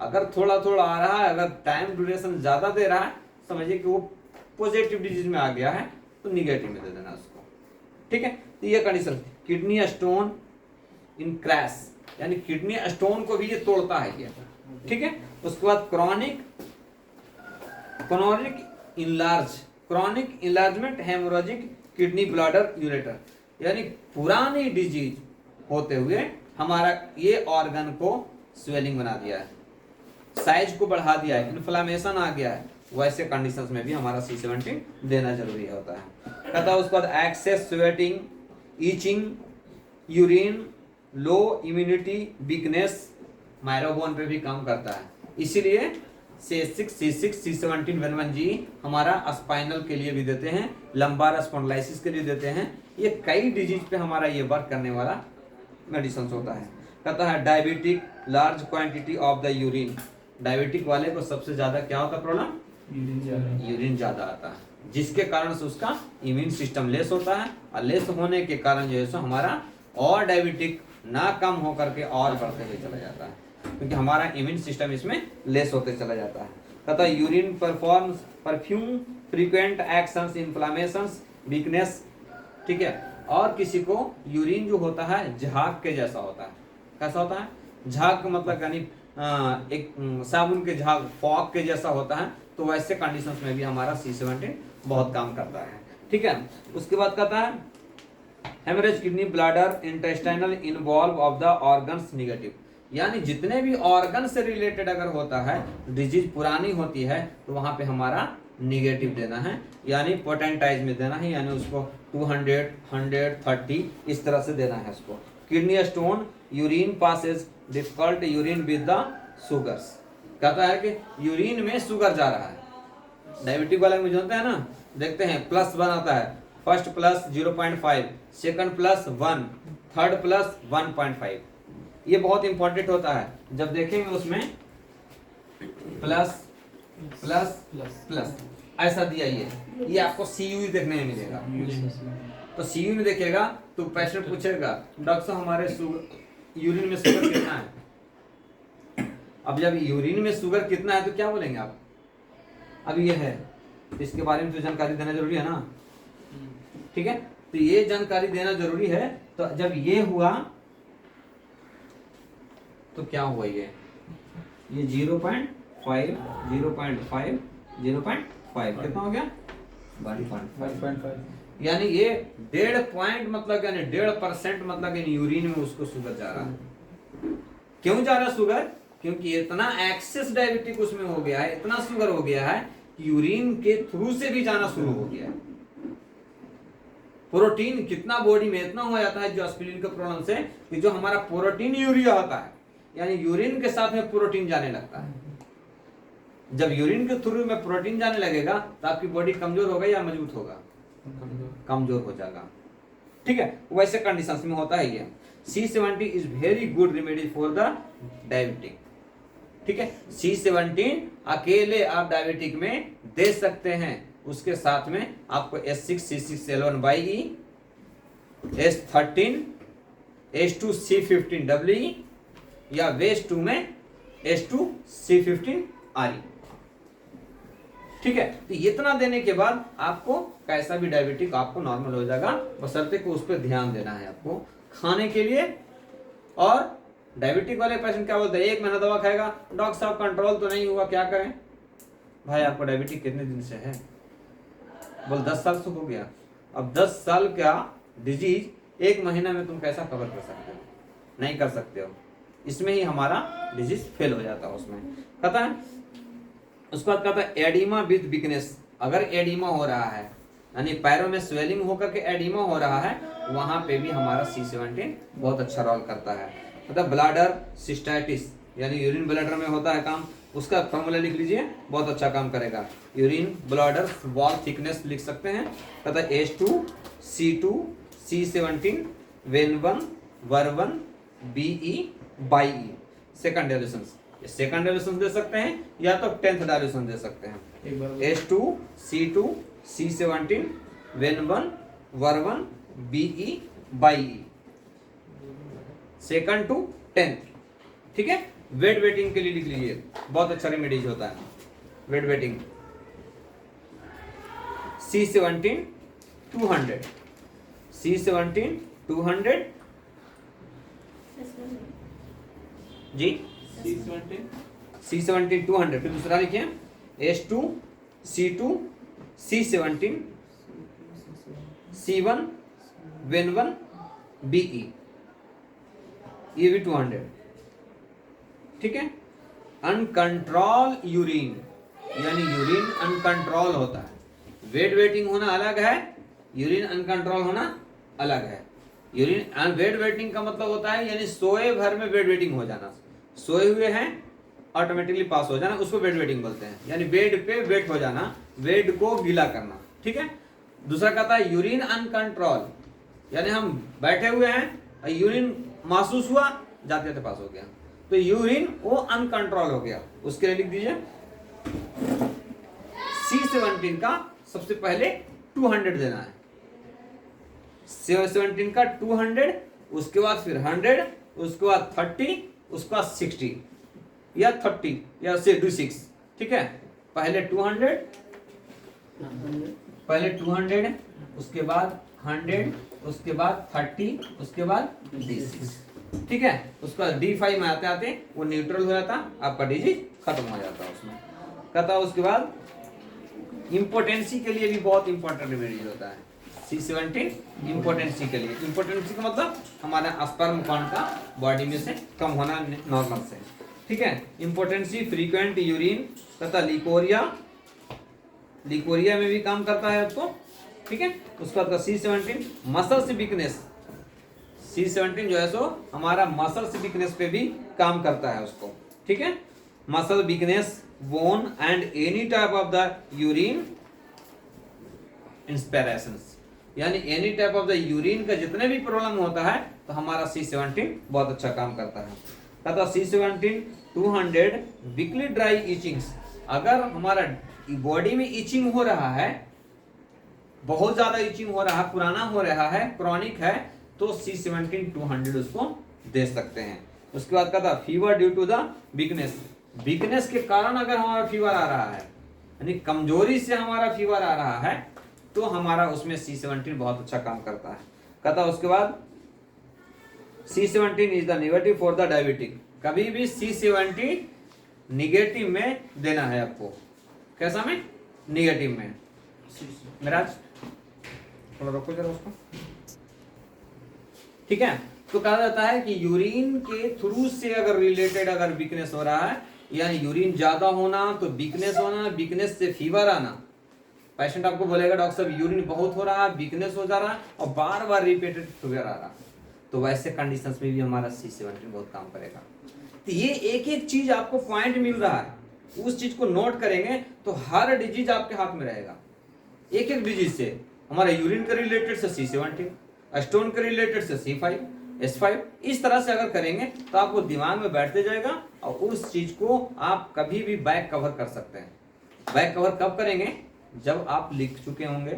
A: अगर थोड़ा थोड़ा आ रहा है, अगर टाइम ड्यूरेशन ज्यादा दे रहा है, समझिए कि वो पॉजिटिव डिजीज में आ गया है, तो निगेटिव में दे देना उसको। ठीक है, तो ये condition. Kidney stone in crash, यानी किडनी स्टोन को भी ये तोड़ता है ये। ठीक है, उसके बाद chronic enlargement haemorrhagic kidney bladder ureter, यानी पुरानी डिजीज होते हुए हमारा ये ऑर्गन को स्वेलिंग बना दिया है, साइज को बढ़ा दिया है, इन्फ्लामेशन आ गया है, वैसे कंडीशंस में भी हमारा C17 देना जरूरी होता है। कहता है उसके बाद excess sweating, itching, urine, low immunity, weakness, मायरोबोन पे भी काम करता है। इसीलिए C6, C6, C17, Ven1G हमारा स्पाइनल के लिए भी देते हैं, लंबार स्पॉन्डिलाइसिस के लिए देते हैं। ये कई डिजीज पे हमारा ये वर्क करने वाला मेडिसिन होता है। कहता है diabetic, large quantity of the urine, diabetic वाले को सबसे ज्यादा क्या होता है प्रॉब्लम? यूरिन ज्यादा आता है, जिसके कारण से उसका इम्यून सिस्टम लेस होता है, और लेस होने के कारण जो है सो हमारा और डायबिटिक ना कम होकर के और बढ़ते हुए चला जाता है, क्योंकि हमारा इम्यून सिस्टम इसमें लेस होते चला जाता है। कहता है urine perfume, frequent actions, inflammations, weakness. ठीक है, और किसी को यूरिन जो होता है झाग के जैसा होता है। कैसा होता है? झाग का मतलब यानी एक साबुन के झाग, फॉग के जैसा होता है, तो वैसे कंडीशंस में भी हमारा C17 बहुत काम करता है। ठीक है, उसके बाद कहता है haemorrhage kidney bladder intestinal involve of the organs negative, यानी जितने भी ऑर्गन से रिलेटेड अगर होता है, डिजीज पुरानी होती है, तो वहां पे हमारा निगेटिव देना है, यानी पोटेंटाइज में देना है, यानी उसको 200, 100, 30 इस तरह से देना है उसको। Kidney stone, urine passage difficult urine with the sugars, कहता है कि यूरिन में शुगर जा रहा है। डायबिटिक वाले में जानते हैं ना, देखते हैं +1 आता है, first plus 0.5, second plus 1, third plus 1.5। ये बहुत इंपॉर्टेंट होता है, जब देखेंगे उसमें प्लस प्लस प्लस ऐसा दिया, ये आपको CU देखने में मिलेगा। तो CU में देखेगा तो पेशेंट पूछेगा डॉक्टर साहब हमारे यूरिन में शुगर कितना है। अब जब यूरिन में शुगर कितना है तो क्या बोलेंगे आप? अब ये है, इसके बारे में तो जानकारी देना जरूरी है ना। ठीक है, तो ये जानकारी देना जरूरी है। तो जब ये हुआ तो क्या हुआ, ये 0.5, 0.5, 0.5 कितना हो गया? 1.5, यानी ये 1.5 पॉइंट मतलब यानी 1.5% मतलब यूरिन में उसको शुगर जा रहा है। क्यों जा रहा है शुगर? क्योंकि इतना एक्सेस डायबिटिक उसमें हो गया है, इतना शुगर हो गया है कि यूरिन के थ्रू से भी जाना शुरू हो गया है। प्रोटीन कितना बॉडी में इतना हो जाता है जो एस्पिरिन के प्रॉब्लम से, कि जो हमारा प्रोटीन यूरिया होता है, यानी यूरिन के साथ में प्रोटीन जाने लगता है। जब यूरिन के थ्रू में प्रोटीन जाने लगेगा तो आपकी बॉडी कमजोर होगा या मजबूत होगा? कमजोर हो जाएगा। ठीक है, वैसे कंडीशंस में होता है ये। C17 is very good remedy for the diabetic. ठीक है, C17 अकेले आप डायबिटिक में दे सकते हैं, उसके साथ में आपको S6, C6L1YE, S13, H2C15WE या वेज 2 में H2C15RE। ठीक है, तो इतना देने के बाद आपको कैसा भी डायबिटिक आपको नॉर्मल हो जाएगा, बशर्ते को उस पर ध्यान देना है आपको खाने के लिए। और डायबिटिक वाले पेशेंट क्या बोलते हैं, 1 महीना दवा खाएगा, डॉक्टर साहब कंट्रोल तो नहीं हुआ, क्या करें? भाई आपको डायबिटिक कितने दिन से है? बोल 10 साल से हो गया। अब 10 साल का डिजीज 1 महीना में तुम कैसा कवर कर सकते हो? नहीं कर सकते हो। इसमें ही हमारा डिजीज फेल हो जाता है उसमें। कहता है उसके बाद कहता है एडिमा विद वीकनेस, अगर एडिमा हो रहा है यानी पैरों में स्वेलिंग होकर के एडिमा हो रहा है, वहां पे भी हमारा C17 बहुत अच्छा रोल करता है। मतलब ब्लैडर सिस्टाइटिस, यानी यूरिन ब्लैडर में होता है काम, उसका फॉर्मूला लिख लीजिए, बहुत अच्छा काम करेगा। यूरिन ब्लैडर वॉल थिकनेस लिख सकते हैं। कहता है H2C2 C17 Ven1 Ver1 BE BIE second dilution. Second dilution दे सकते हैं या तो 10th डायल्यूशन दे सकते हैं। H2C2 C17 Ven1 Ver1 BE BIE second to 10th। ठीक है, वेट वेटिंग के लिए लिख लीजिए, बहुत अच्छा रेमेडीज होता है वेट वेटिंग। C17 200, C17 200 जी, C17 200। फिर दूसरा लिखिए H2 C2 C17 C1 Wen1 BE, ये भी 200, ठीक है। अनकंट्रोल यूरिन, यानी यूरिन अनकंट्रोल होता है। वेट वेटिंग होना अलग है, यूरिन अनकंट्रोल होना अलग है। यूरिन वेट वेटिंग का मतलब होता है यानी सोए भर में वेट वेटिंग हो जाना, सोए हुए हैं ऑटोमेटिकली पास हो जाना, उसको वेट वेटिंग बोलते हैं। यानी बेड पे वेट हो जाना, वेट को गीला करना, ठीक है। दूसरा कहता है यूरिन अनकंट्रोल, यानी हम बैठे हुए हैं, यूरिन महसूस हुआ, जाते जाते पास हो गया, तो यूरिन वो अनकंट्रोल हो गया, उसके लिए लिख दीजिए C17 का सबसे पहले 200 देना है, C17 का 200, उसके बाद फिर 100, उसके बाद 30, उसके बाद 60 या 30 या से 26, ठीक है। पहले 200, उसके बाद 100, उसके बाद 30, उसके बाद D6, ठीक है। उसके बाद D5 में आते आते वो न्यूट्रल हो जाता, आपका डिजीज खत्म हो जाता उसमें। कहता है उसके बाद इम्पोर्टेंसी के लिए भी बहुत इंपॉर्टेंट रेमेडीज होता है C17 इम्पोर्टेंसी के लिए। इम्पोर्टेंसी का मतलब हमारा स्पर्म काउंट का बॉडी में से कम होना नॉर्मल से, ठीक है। इम्पोर्टेंसी फ्रीक्वेंट यूरिन, कहता लिकोरिया, लिकोरिया में भी काम करता है आपको, ठीक है। उसका C17 मसल्स वीकनेस, C17 जो है सो हमारा मसल्स वीकनेस पे भी काम करता है उसको, ठीक है। Muscle weakness, bone and any type of the urine inspirations, यानी any type of the urine का जितने भी प्रॉब्लम होता है तो हमारा C17 बहुत अच्छा काम करता है। कहता C17 200 वीकली ड्राई इचिंग्स, अगर हमारा बॉडी में इचिंग हो रहा है, बहुत ज्यादा इचिंग हो रहा है, पुराना हो रहा है, क्रॉनिक है, तो C17 200 उसको दे सकते हैं। उसके बाद कहता fever due to the weakness, weakness के कारण अगर हमारा फीवर आ रहा है, यानी कमजोरी से हमारा फीवर आ रहा है, तो हमारा उसमें C17 बहुत अच्छा काम करता है। कहता उसके बाद C17 is the negative for the diabetic, कभी भी C17 निगेटिव में देना है आपको। कैसा में? निगेटिव में। मेराज थोड़ा रोको जरा उसको, ठीक है। तो कहा जाता है कि यूरिन के थ्रू से अगर रिलेटेड अगर वीकनेस हो रहा है, यानी यूरिन ज्यादा होना तो वीकनेस होना, वीकनेस से फीवर आना, पेशेंट आपको बोलेगा डॉक्टर साहब यूरिन बहुत हो रहा है, वीकनेस हो जा रहा है और बार बार रिपीटेड फीवर आ रहा, तो वैसे कंडीशंस में भी हमारा C17 बहुत काम करेगा। तो ये एक एक चीज आपको पॉइंट मिल रहा है, उस चीज को नोट करेंगे तो हर डिजीज आपके हाथ में रहेगा। एक एक डिजीज से हमारा यूरिन के रिलेटेड से C17, स्टोन के रिलेटेड से C5, S5, इस तरह से अगर करेंगे तो आपको दिमाग में बैठते जाएगा और उस चीज को आप कभी भी बैक कवर कर सकते हैं। बैक कवर कब करेंगे? जब आप लिख चुके होंगे,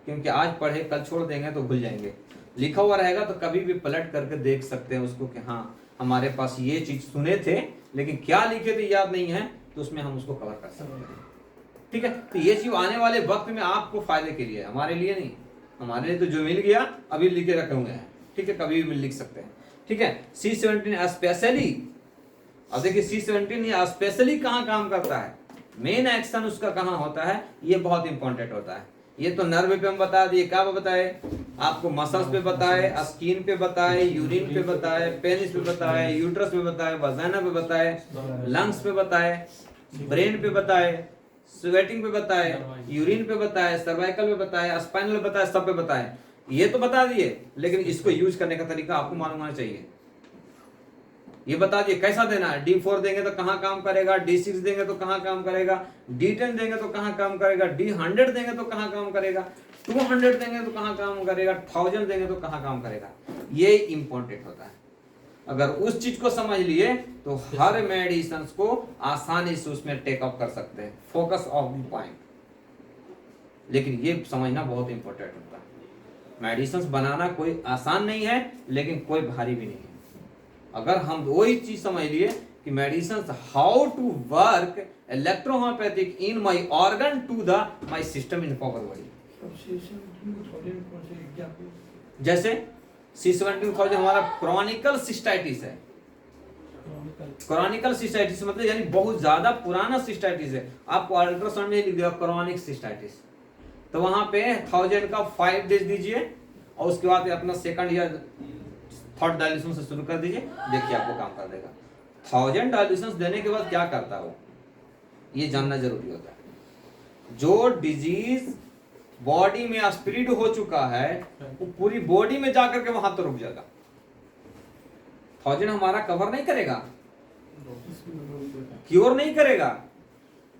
A: क्योंकि आज पढ़े कल छोड़ देंगे तो भूल जाएंगे। लिखा हुआ रहेगा तो कभी भी पलट करके देख सकते हैं उसको कि हाँ हमारे पास ये चीज सुने थे लेकिन क्या लिखे थे याद नहीं है, तो उसमें हम उसको कवर कर सकते हैं, ठीक है। तो ये चीज आने वाले वक्त में आपको फायदे के लिए, हमारे लिए नहीं। हमारे लिए तो जो मिल गया अभी लिखे रखे हुए हैं, ठीक है, कभी भी लिख सकते हैं, ठीक है। C17 स्पेशली, अब देखिए C17 ये स्पेशली कहाँ काम करता है, मेन एक्शन उसका कहाँ होता है, ये बहुत इंपॉर्टेंट होता है। ये तो नर्व पे हम बता दिए, क्या बताए आपको, मसल्स पे बताए, स्किन पे बताए, यूरिन पे बताए, पेनिस पे बताए, यूट्रस पे बताए, वजाइना पे बताए, लंग्स पे बताए, ब्रेन पे बताए, स्वेटिंग पे बताए, यूरिन पे बताए, सर्वाइकल पे बताए, स्पाइनल पे बताए, सब पे बताए। ये तो बता दिए, लेकिन इसको यूज करने का तरीका आपको मालूम होना चाहिए। ये बता दिए कैसा देना है, D4 देंगे तो कहाँ काम करेगा, D6 देंगे तो कहाँ काम करेगा, D10 देंगे तो कहाँ काम करेगा, D100 देंगे तो कहाँ काम करेगा, 200 देंगे तो कहाँ काम करेगा, 1000 देंगे तो कहाँ काम करेगा। ये इंपॉर्टेंट होता है। अगर उस चीज को समझ लिए तो हर मेडिसिन को आसानी से उसमें टेक अप कर सकते हैं, फोकस ऑफ द पॉइंट। लेकिन ये समझना बहुत इंपॉर्टेंट होता है। मेडिसिन बनाना कोई आसान नहीं है, लेकिन कोई भारी भी नहीं है। अगर हम वही चीज समझ लिए कि medicine how to work electrohomeopathic in my organ to the my system in power body. जैसे C17,000 हमारा क्रॉनिकल सिस्टाइटिस है। क्रॉनिकल सिस्टाइटिस मतलब यानी बहुत ज्यादा पुराना सिस्टाइटिस है, आपको अल्ट्रासाउंड में लिख दिया क्रॉनिक सिस्टाइटिस, तो वहां पे 1000 का 5 डेज दीजिए और उसके बाद अपना सेकंड या थर्ड डायल्यूशन से शुरू कर दीजिए, देखिए आपको काम कर देगा। 1000 डायल्यूशन देने के बाद क्या करता है वो, ये जानना जरूरी होता है। जो डिजीज बॉडी में स्प्रेड हो चुका है वो पूरी बॉडी में जाकर के वहां तो रुक जाएगा। 1000 हमारा कवर नहीं करेगा, क्योर नहीं करेगा,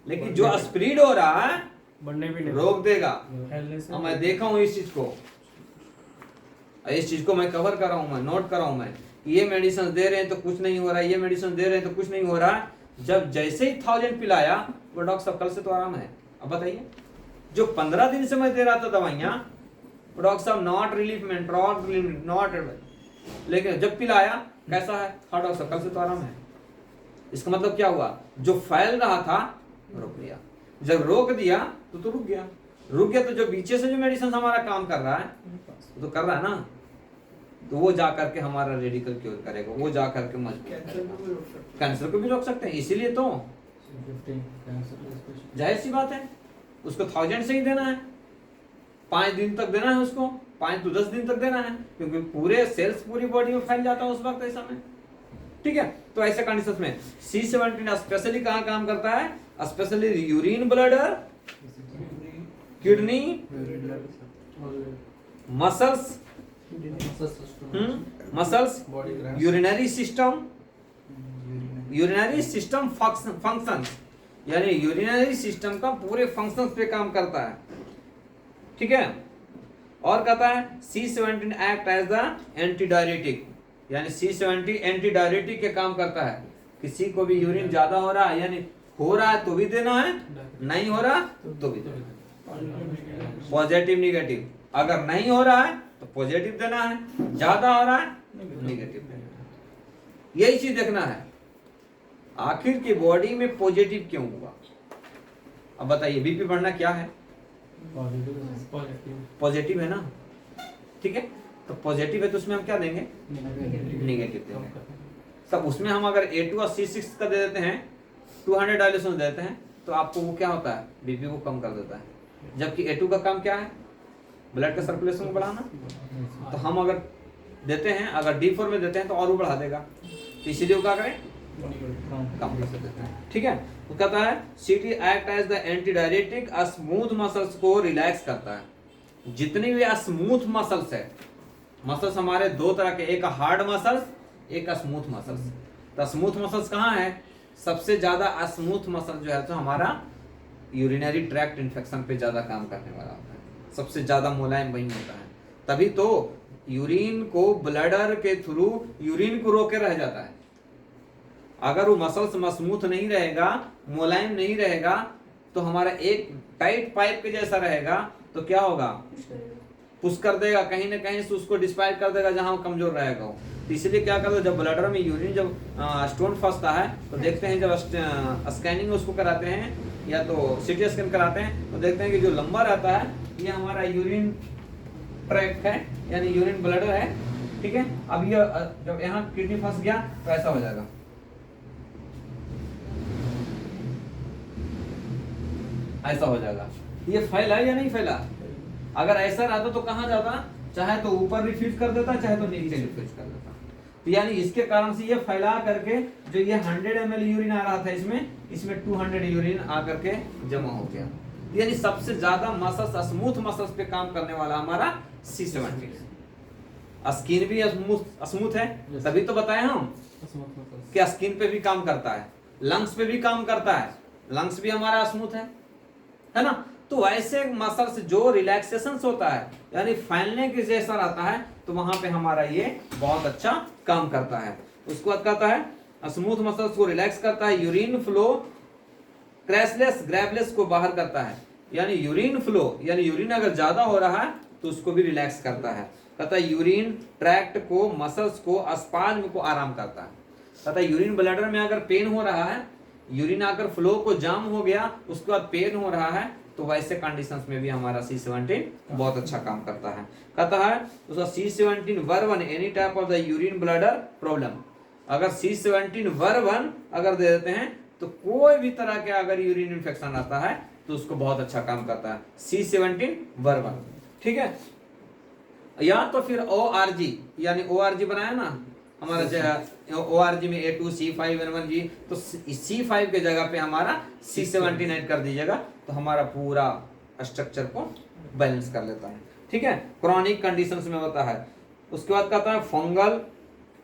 A: लेकिन जो स्प्रेड हो रहा है रोक देगा। मैं देखा हूं इस चीज को मैं कवर कर रहा हूं, मैं नोट कर रहा हूं, मैं ये मेडिसिन दे रहे हैं तो कुछ नहीं हो रहा है, ये मेडिसिन दे रहे हैं तो कुछ नहीं हो रहा है। जब जैसे ही 1000 पिलाया वो डॉक्टर साहब कल से तो आराम है। अब बताइए, जो 15 दिन से मैं दे रहा था दवाइयां, डॉक्टर साहब नॉट रिलीफ में नॉट, लेकिन जब पिलाया कैसा है, हाँ डॉक्टर साहब कल से तो आराम है। इसका मतलब क्या हुआ, जो फैल रहा था रोक दिया, जब रोक दिया तो रुक गया, तो जो पीछे से जो मेडिसिन हमारा काम कर रहा है तो कर रहा है ना, तो वो जाकर के हमारा रेडिकल क्योर करेगा, वो जाकर के कैंसर को भी रोक सकते हैं। इसीलिए तो जाहिर सी बात है उसको 1000 से ही देना है, 5 दिन तक देना है उसको, 5 to 10 दिन तक देना है, क्योंकि पूरे सेल्स पूरी बॉडी में फैल जाता है उस वक्त ऐसा में। ठीक है, तो ऐसे कंडीशन में C17 स्पेशली कहाँ काम करता है, specially urine bladder, kidney, muscles, urinary system function, यानी यूरिनरी सिस्टम का पूरे फंक्शंस पे काम करता है। ठीक है, और कहता है C17 act as the anti diuretic, यानी C17 एंटी डायरेटिक के काम करता है। किसी को भी यूरिन ज्यादा हो रहा है, यानी हो रहा है तो भी देना है, नहीं हो रहा तो भी देना है, पॉजिटिव निगेटिव। अगर नहीं हो रहा है तो पॉजिटिव देना है, ज्यादा हो रहा है निगेटिव देना है। यही चीज देखना है आखिर की बॉडी में पॉजिटिव क्यों हुआ। अब बताइए बीपी बढ़ना क्या है, पॉजिटिव है ना। ठीक है, तो पॉजिटिव है तो उसमें हम क्या देंगे, निगेटिव देंगे। सब उसमें हम अगर A2 और C6 का दे देते हैं, 200 डायल्यूशन देते हैं, तो आपको वो क्या होता है, बीपी को कम कर देता है। जबकि A2 का काम क्या है, ब्लड का सर्कुलेशन को बढ़ाना। तो हम अगर देते हैं, अगर D4 में देते हैं तो और वो बढ़ा देगा, तो इसीलिए वो क्या करें, कम कर देते हैं। ठीक है, तो कहता है CT act as the anti diuretic, smooth muscles को रिलैक्स करता है। जितनी भी स्मूथ मसल्स है, मसल्स हमारे दो तरह के, एक हार्ड मसल्स, एक स्मूथ मसल्स। तो स्मूथ मसल्स कहाँ है, सबसे ज्यादा स्मूथ मसल जो है तो हमारा यूरिनरी ट्रैक्ट इन्फेक्शन पे ज्यादा काम करने वाला होता है, सबसे ज्यादा मुलायम वही होता है। तभी तो यूरिन को ब्लडर के थ्रू यूरिन को रोके रह जाता है। अगर वो मसल्स मजबूत नहीं रहेगा, मुलायम नहीं रहेगा, तो हमारा एक टाइट पाइप के जैसा रहेगा, तो क्या होगा, पुश कर देगा, कहीं ना कहीं से उसको डिस्पाइट कर देगा जहां वो कमजोर रहेगा वो। तो इसलिए क्या करते हैं, जब ब्लडर में यूरिन जब स्टोन फंसता है तो देखते हैं, जब स्कैनिंग उसको कराते हैं या तो CT स्कैन कराते हैं, तो देखते हैं कि जो लंबा रहता है ये हमारा यूरिन ट्रैक्ट है, यानी यूरिन ब्लडर है। ठीक है, अब ये जब यहाँ किडनी फंस गया तो ऐसा हो जाएगा, ऐसा हो जाएगा। ये फैला या नहीं फैला, अगर ऐसा रहता तो कहाँ जाता, चाहे तो ऊपर रिफ्यूज कर देता, चाहे तो नीचे रिफ्यूज कर देता। तो यानी इसके कारण से ये फैला करके जो ये 100 ml यूरिन आ रहा था इसमें 200 यूरिन आकर के जमा हो गया। यानी सबसे ज्यादा मसल्स, स्मूथ मसल्स पे काम करने वाला हमारा C17। स्किन भी स्मूथ है, तभी तो बताए हम कि स्किन पे भी काम करता है, लंग्स पे भी काम करता है, लंग्स भी हमारा स्मूथ है ना। तो ऐसे मसल्स जो रिलैक्सेशन होता है, यानी फैलने के जैसा रहता है, तो वहां पे हमारा ये बहुत अच्छा काम करता है। उसके बाद कहता है स्मूथ मसल्स को रिलैक्स करता है, यूरिन फ्लो क्रैशलेस ग्रैबलेस को बाहर करता है। यानी यूरिन फ्लो, यानी यूरिन अगर ज्यादा हो रहा है तो उसको भी रिलैक्स करता है। कहता है यूरिन ट्रैक्ट को, मसल्स को, स्पाज्म को आराम करता है। तथा यूरिन ब्लैडर में अगर पेन हो रहा है, यूरिन आकर फ्लो को जाम हो गया, उसके बाद पेन हो रहा है, तो वैसे कंडीशंस में भी हमारा C17 बहुत अच्छा काम करता है। कहता है उसका C17 वर्वन any type of the urine bladder problem. अगर C17 वर्वन अगर दे देते हैं तो कोई भी तरह के अगर यूरिन इन्फेक्शन आता है तो उसको बहुत अच्छा काम करता है C17 वर्वन। ठीक है, या तो फिर ORG, यानी ORG बनाया ना हमारा ORG में A2C5N1G, तो C5 के जगह पे हमारा C17 ऐड कर दीजिएगा तो हमारा पूरा स्ट्रक्चर को बैलेंस कर लेता है। ठीक है, क्रॉनिक कंडीशंस में होता है। उसके बाद कहता है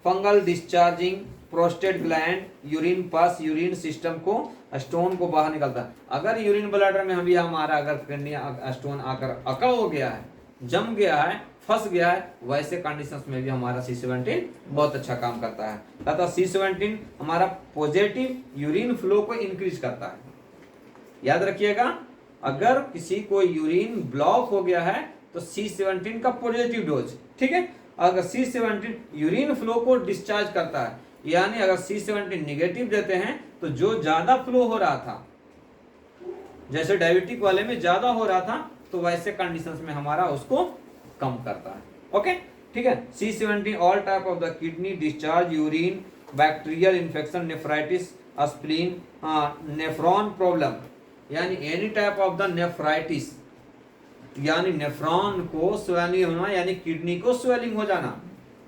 A: fungal discharging prostate gland urine pass, urine system को स्टोन को बाहर निकलता है। अगर यूरिन ब्लैडर में भी हमारा अगर किडनी स्टोन आकर अकड़ हो गया है, जम गया है, फंस गया है, वैसे कंडीशंस में भी हमारा C17 बहुत अच्छा काम करता है। तथा C17 हमारा पॉजिटिव यूरिन फ्लो को इंक्रीज करता है। याद रखिएगा, अगर किसी को यूरिन ब्लॉक हो गया है तो C17 का पॉजिटिव डोज, ठीक है। अगर C17 यूरिन फ्लो को डिस्चार्ज करता है, यानी अगर C17 निगेटिव देते हैं तो जो ज्यादा फ्लो हो रहा था, जैसे डायबिटिक वाले में ज्यादा हो रहा था, तो वैसे कंडीशंस में हमारा उसको कम करता है। ओके, ठीक है। C17 all type of the kidney discharge urine, bacterial infection, nephritis, spleen, nephron problem, यानी any type of the nephritis, यानी नेफ्रॉन को स्वेलिंग होना, यानी किडनी को स्वेलिंग हो जाना,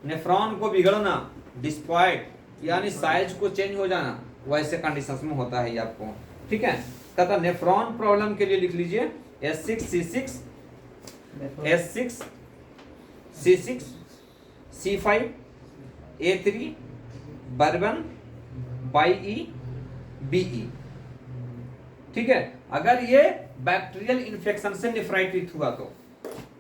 A: नेफ्रॉन को बिगड़ना, डिस्पॉइट यानी साइज को चेंज हो जाना, वैसे कंडीशंस में होता है ये आपको। ठीक है, तथा नेफ्रॉन प्रॉब्लम के लिए लिख लीजिए S6 C6 C5 A3 bourbon BE BE। ठीक है, अगर ये बैक्टीरियल इन्फेक्शन से नेफ्राइटिस हुआ तो,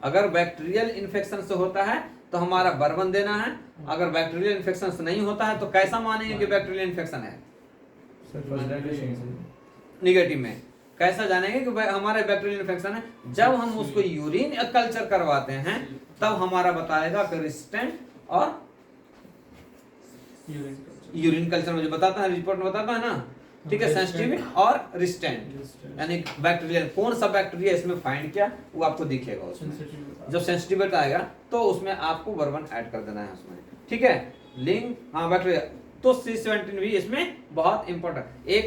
A: अगर बैक्टीरियल इन्फेक्शन से होता है तो हमारा बर्बन देना है। अगर बैक्टीरियल इन्फेक्शन से नहीं होता है तो कैसा मानेंगे कि बैक्टीरियल इन्फेक्शन है? निगेटिव में कैसा जानेंगे कि हमारा बैक्टीरियल इन्फेक्शन है? जब हम उसको यूरिन कल्चर करवाते हैं तब हमारा बताएगा कि रेजिस्टेंट, और यूरिन कल्चर में जो बताता है, रिपोर्ट में बताता है ना, ठीक है, सेंसिटिव और रेजिस्टेंट, यानी बैक्टीरियल कौन सा बैक्टीरिया इसमें फाइंड किया वो आपको दिखेगा उसमें। जब सेंसिटिव आएगा तो उसमें आपको बर्बन ऐड कर देना है उसमें। ठीक है, लिंक, हाँ बैक्टीरिया, तो C17 भी इसमें बहुत इंपॉर्टेंट। एक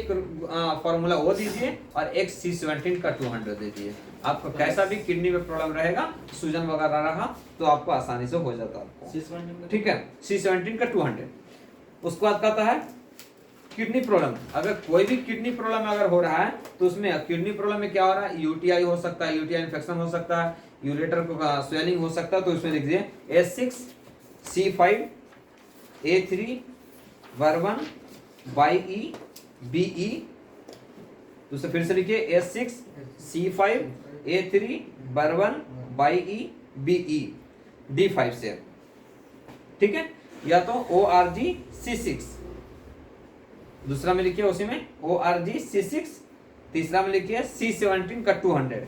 A: फॉर्मूला वो दीजिए और एक C17 का 200 दे दिए। आपको कैसा भी किडनी में प्रॉब्लम रहेगा, सूजन वगैरह रहा तो आपको आसानी से हो जाता है आपको। ठीक है, C17 का 200। उसके बाद कहता है किडनी प्रॉब्लम। अगर कोई भी किडनी प्रॉब्लम अगर हो रहा है तो उसमें किडनी प्रॉब्लम में क्या हो रहा है? UTI हो सकता है, UTI इन्फेक्शन हो सकता है, यूरेटर को स्वेलिंग हो सकता है, तो इसमें लिख दीजिए S6 C5 A3 bourbon BE BE। दूसरा फिर से लिखिए S6 C5 A3 bourbon BE BE D5 से। ठीक है, या तो ORG C6, दूसरा में लिखिए उसी में ORG C6, तीसरा में लिखिए C17 का 200।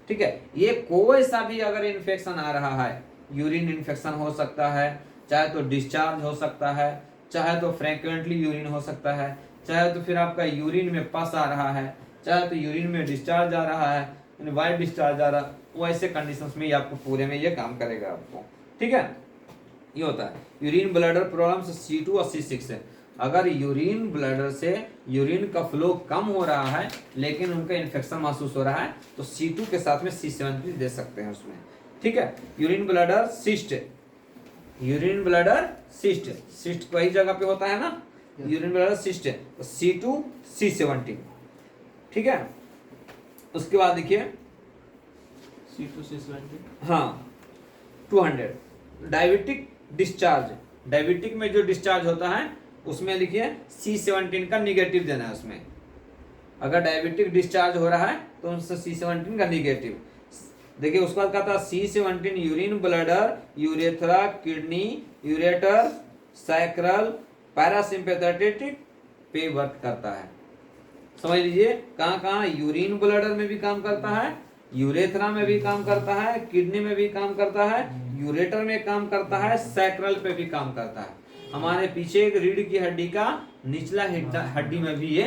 A: ठीक है, ये कोई सा भी अगर इन्फेक्शन आ रहा है, यूरिन इन्फेक्शन हो सकता है, चाहे तो डिस्चार्ज हो सकता है, चाहे तो फ्रीक्वेंटली यूरिन हो सकता है, चाहे तो फिर आपका यूरिन में पस आ रहा है, चाहे तो यूरिन में डिस्चार्ज आ रहा है, वाइट डिस्चार्ज आ रहा है, वो ऐसे कंडीशंस में ये आपको पूरे में ये काम करेगा आपको। ठीक है, ये होता है यूरिन ब्लैडर प्रॉब्लम C2 और C6 है। अगर यूरिन ब्लैडर से यूरिन का फ्लो कम हो रहा है लेकिन उनका इन्फेक्शन महसूस हो रहा है तो C2 के साथ में C17 दे सकते हैं उसमें। ठीक है, urine bladder cyst, urine bladder cyst वही जगह पे होता है ना, यूरिन ब्लैडर सिस्ट है तो C2 C17। ठीक है, उसके बाद देखिए
B: C2 C17,
A: हाँ 200। डायबिटिक डिस्चार्ज, डायबिटिक में जो डिस्चार्ज होता है उसमें लिखिए C17 का निगेटिव देना है उसमें। अगर डायबिटिक डिस्चार्ज हो रहा है तो उनसे C17 का निगेटिव देखिए। उसके बाद कहता है C17 urine bladder, urethra, kidney, ureter, sacral, parasympathetic पे वर्क करता है। समझ लीजिए कहाँ कहाँ यूरिन ब्लैडर में भी काम करता है, यूरेथ्रा में भी काम करता है, किडनी में भी काम करता है, यूरेटर में काम करता है, सैक्रल पे भी काम करता है। हमारे पीछे एक रीढ़ की हड्डी का निचला हड्डी में भी ये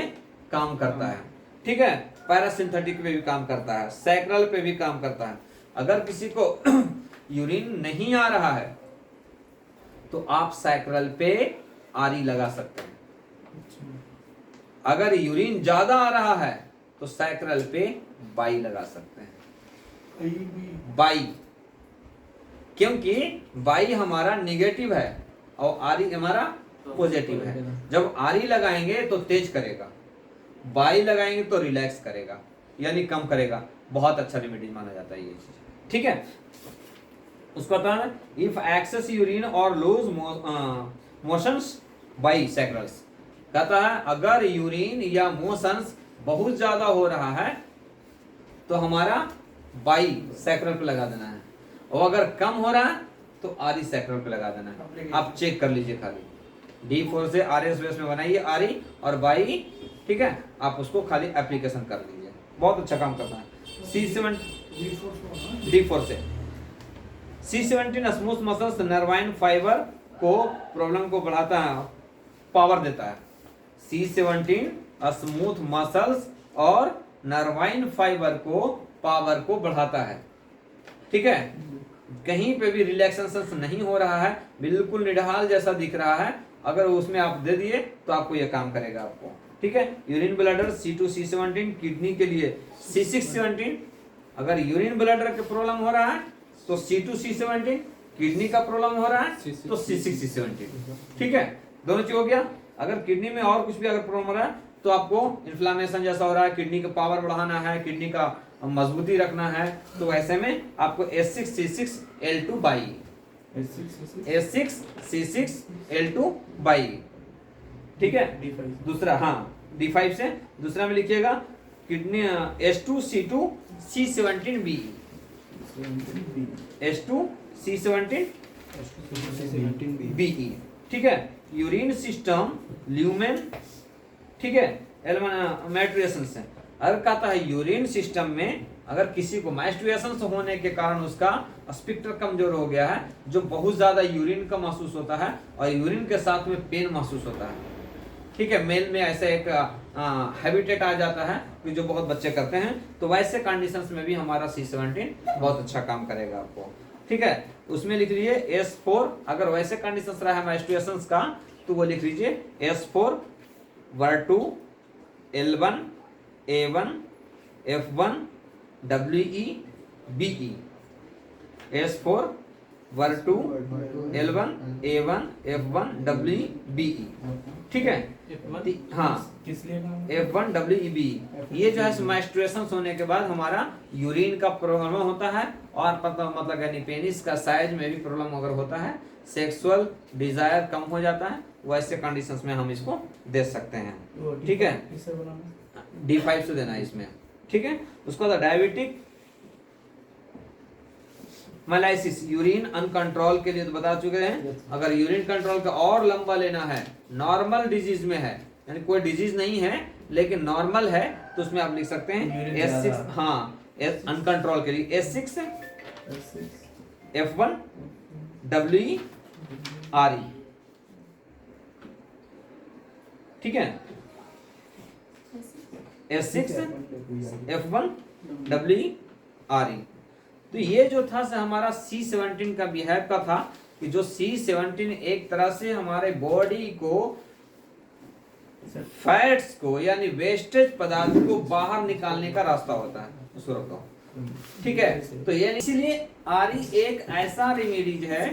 A: काम करता है। ठीक है, पैरासिम्पथेटिक पे भी काम करता है, सैक्रल पे भी काम करता है। अगर किसी को यूरिन नहीं आ रहा है तो आप सैक्रल पे आरी लगा सकते हैं। अगर यूरिन ज्यादा आ रहा है तो सैक्रल पे बाई लगा सकते हैं। बाई, क्योंकि बाई हमारा निगेटिव है और आरी हमारा पॉजिटिव है। जब आरी लगाएंगे तो तेज करेगा, बाई लगाएंगे तो रिलैक्स करेगा, यानी कम करेगा। बहुत अच्छा रेमेडी माना जाता है ये चीज। ठीक है, उसको बताना, इफ एक्सेस यूरिन और लूज मोशंस बाई सैक्रल्स, कहता है अगर यूरिन या मोशंस बहुत ज्यादा हो रहा है तो हमारा बाई सैक्रल पे लगा देना है, और अगर कम हो रहा है तो आरी सैक्रल पे लगा देना है। आप चेक कर लीजिए, खाली D4 से RS बेस में बनाइए आरी और बाई। ठीक है, आप उसको खाली एप्लीकेशन कर लीजिए, बहुत अच्छा काम करता है। D4 से C17 smooth muscles nervine fibre को प्रॉब्लम को बढ़ाता है, पावर देता है। C17 स्मूथ मसल्स और नर्वाइन फाइबर को पावर को बढ़ाता है। ठीक है, कहीं पे भी रिलैक्सेशन नहीं हो रहा है, बिल्कुल निढाल जैसा दिख रहा है, अगर उसमें आप दे दिए तो आपको यह काम करेगा आपको। ठीक है, urine bladder C2 C17, kidney के लिए C6 17। अगर यूरिन ब्लडर के प्रॉब्लम हो रहा है तो C2 C17, किडनी का प्रॉब्लम हो रहा है तो C6 C17। ठीक है, दोनों चीज हो गया। अगर किडनी में और कुछ भी अगर प्रॉब्लम हो रहा है तो आपको इन्फ्लामेशन जैसा हो रहा है, किडनी का पावर बढ़ाना है, किडनी का मजबूती रखना है, तो ऐसे में आपको S6 C6 L2 by, S6 C6 L2 by. ठीक है, दूसरा, हाँ D5 से दूसरा में लिखिएगा kidney S2 C2 C17 B, S2 C17 BE। ठीक है, यूरिन सिस्टम ल्यूमेन। ठीक है, मैस्टुरेशन से अगर कहता है यूरिन सिस्टम में अगर किसी को मैस्टुरेशन होने के कारण उसका स्पिक्टर कमजोर हो गया है, जो बहुत ज्यादा यूरिन का महसूस होता है और यूरिन के साथ में पेन महसूस होता है। ठीक है, मेल में ऐसे एक हैबिटेट आ जाता है कि जो बहुत बच्चे करते हैं, तो वैसे कंडीशंस में भी हमारा C17 बहुत अच्छा काम करेगा आपको। ठीक है, उसमें लिख लीजिए S4, अगर वैसे कंडीशंस रहा है मैस्टुरेशन का तो वो लिख लीजिए S4 Ver2 L1 A1 F1 WE BE, S4 Ver2 L1 A1 F1 WE BE। ठीक है, हाँ F1 WE BE। ये जो है मैस्टुरेशन होने के बाद हमारा यूरिन का प्रॉब्लम होता है, और मतलब यानी पेनिस का साइज में भी प्रॉब्लम अगर होता है, सेक्सुअल डिजायर कम हो जाता है, वैसे कंडीशंस में हम इसको दे सकते हैं। ठीक है, D5 से देना है इसमें। ठीक है, उसको डायबिटिक मेलाइसिस, यूरिन अनकंट्रोल के लिए तो बता चुके हैं। अगर यूरिन कंट्रोल का और लंबा लेना है, नॉर्मल डिजीज में है, यानी कोई डिजीज नहीं है लेकिन नॉर्मल है, तो उसमें आप लिख सकते हैं S6, हाँ अनकंट्रोल के लिए S6 F1 WE RE। ठीक है, S6 F1 WE RE। तो ये जो था से हमारा C17 का बिहेव का था कि जो C17 एक तरह से हमारे बॉडी को फैट्स को यानी वेस्टेज पदार्थ को बाहर निकालने का रास्ता होता है, उसको रखो। ठीक है, तो ये इसीलिए आरी एक ऐसा रेमेडीज है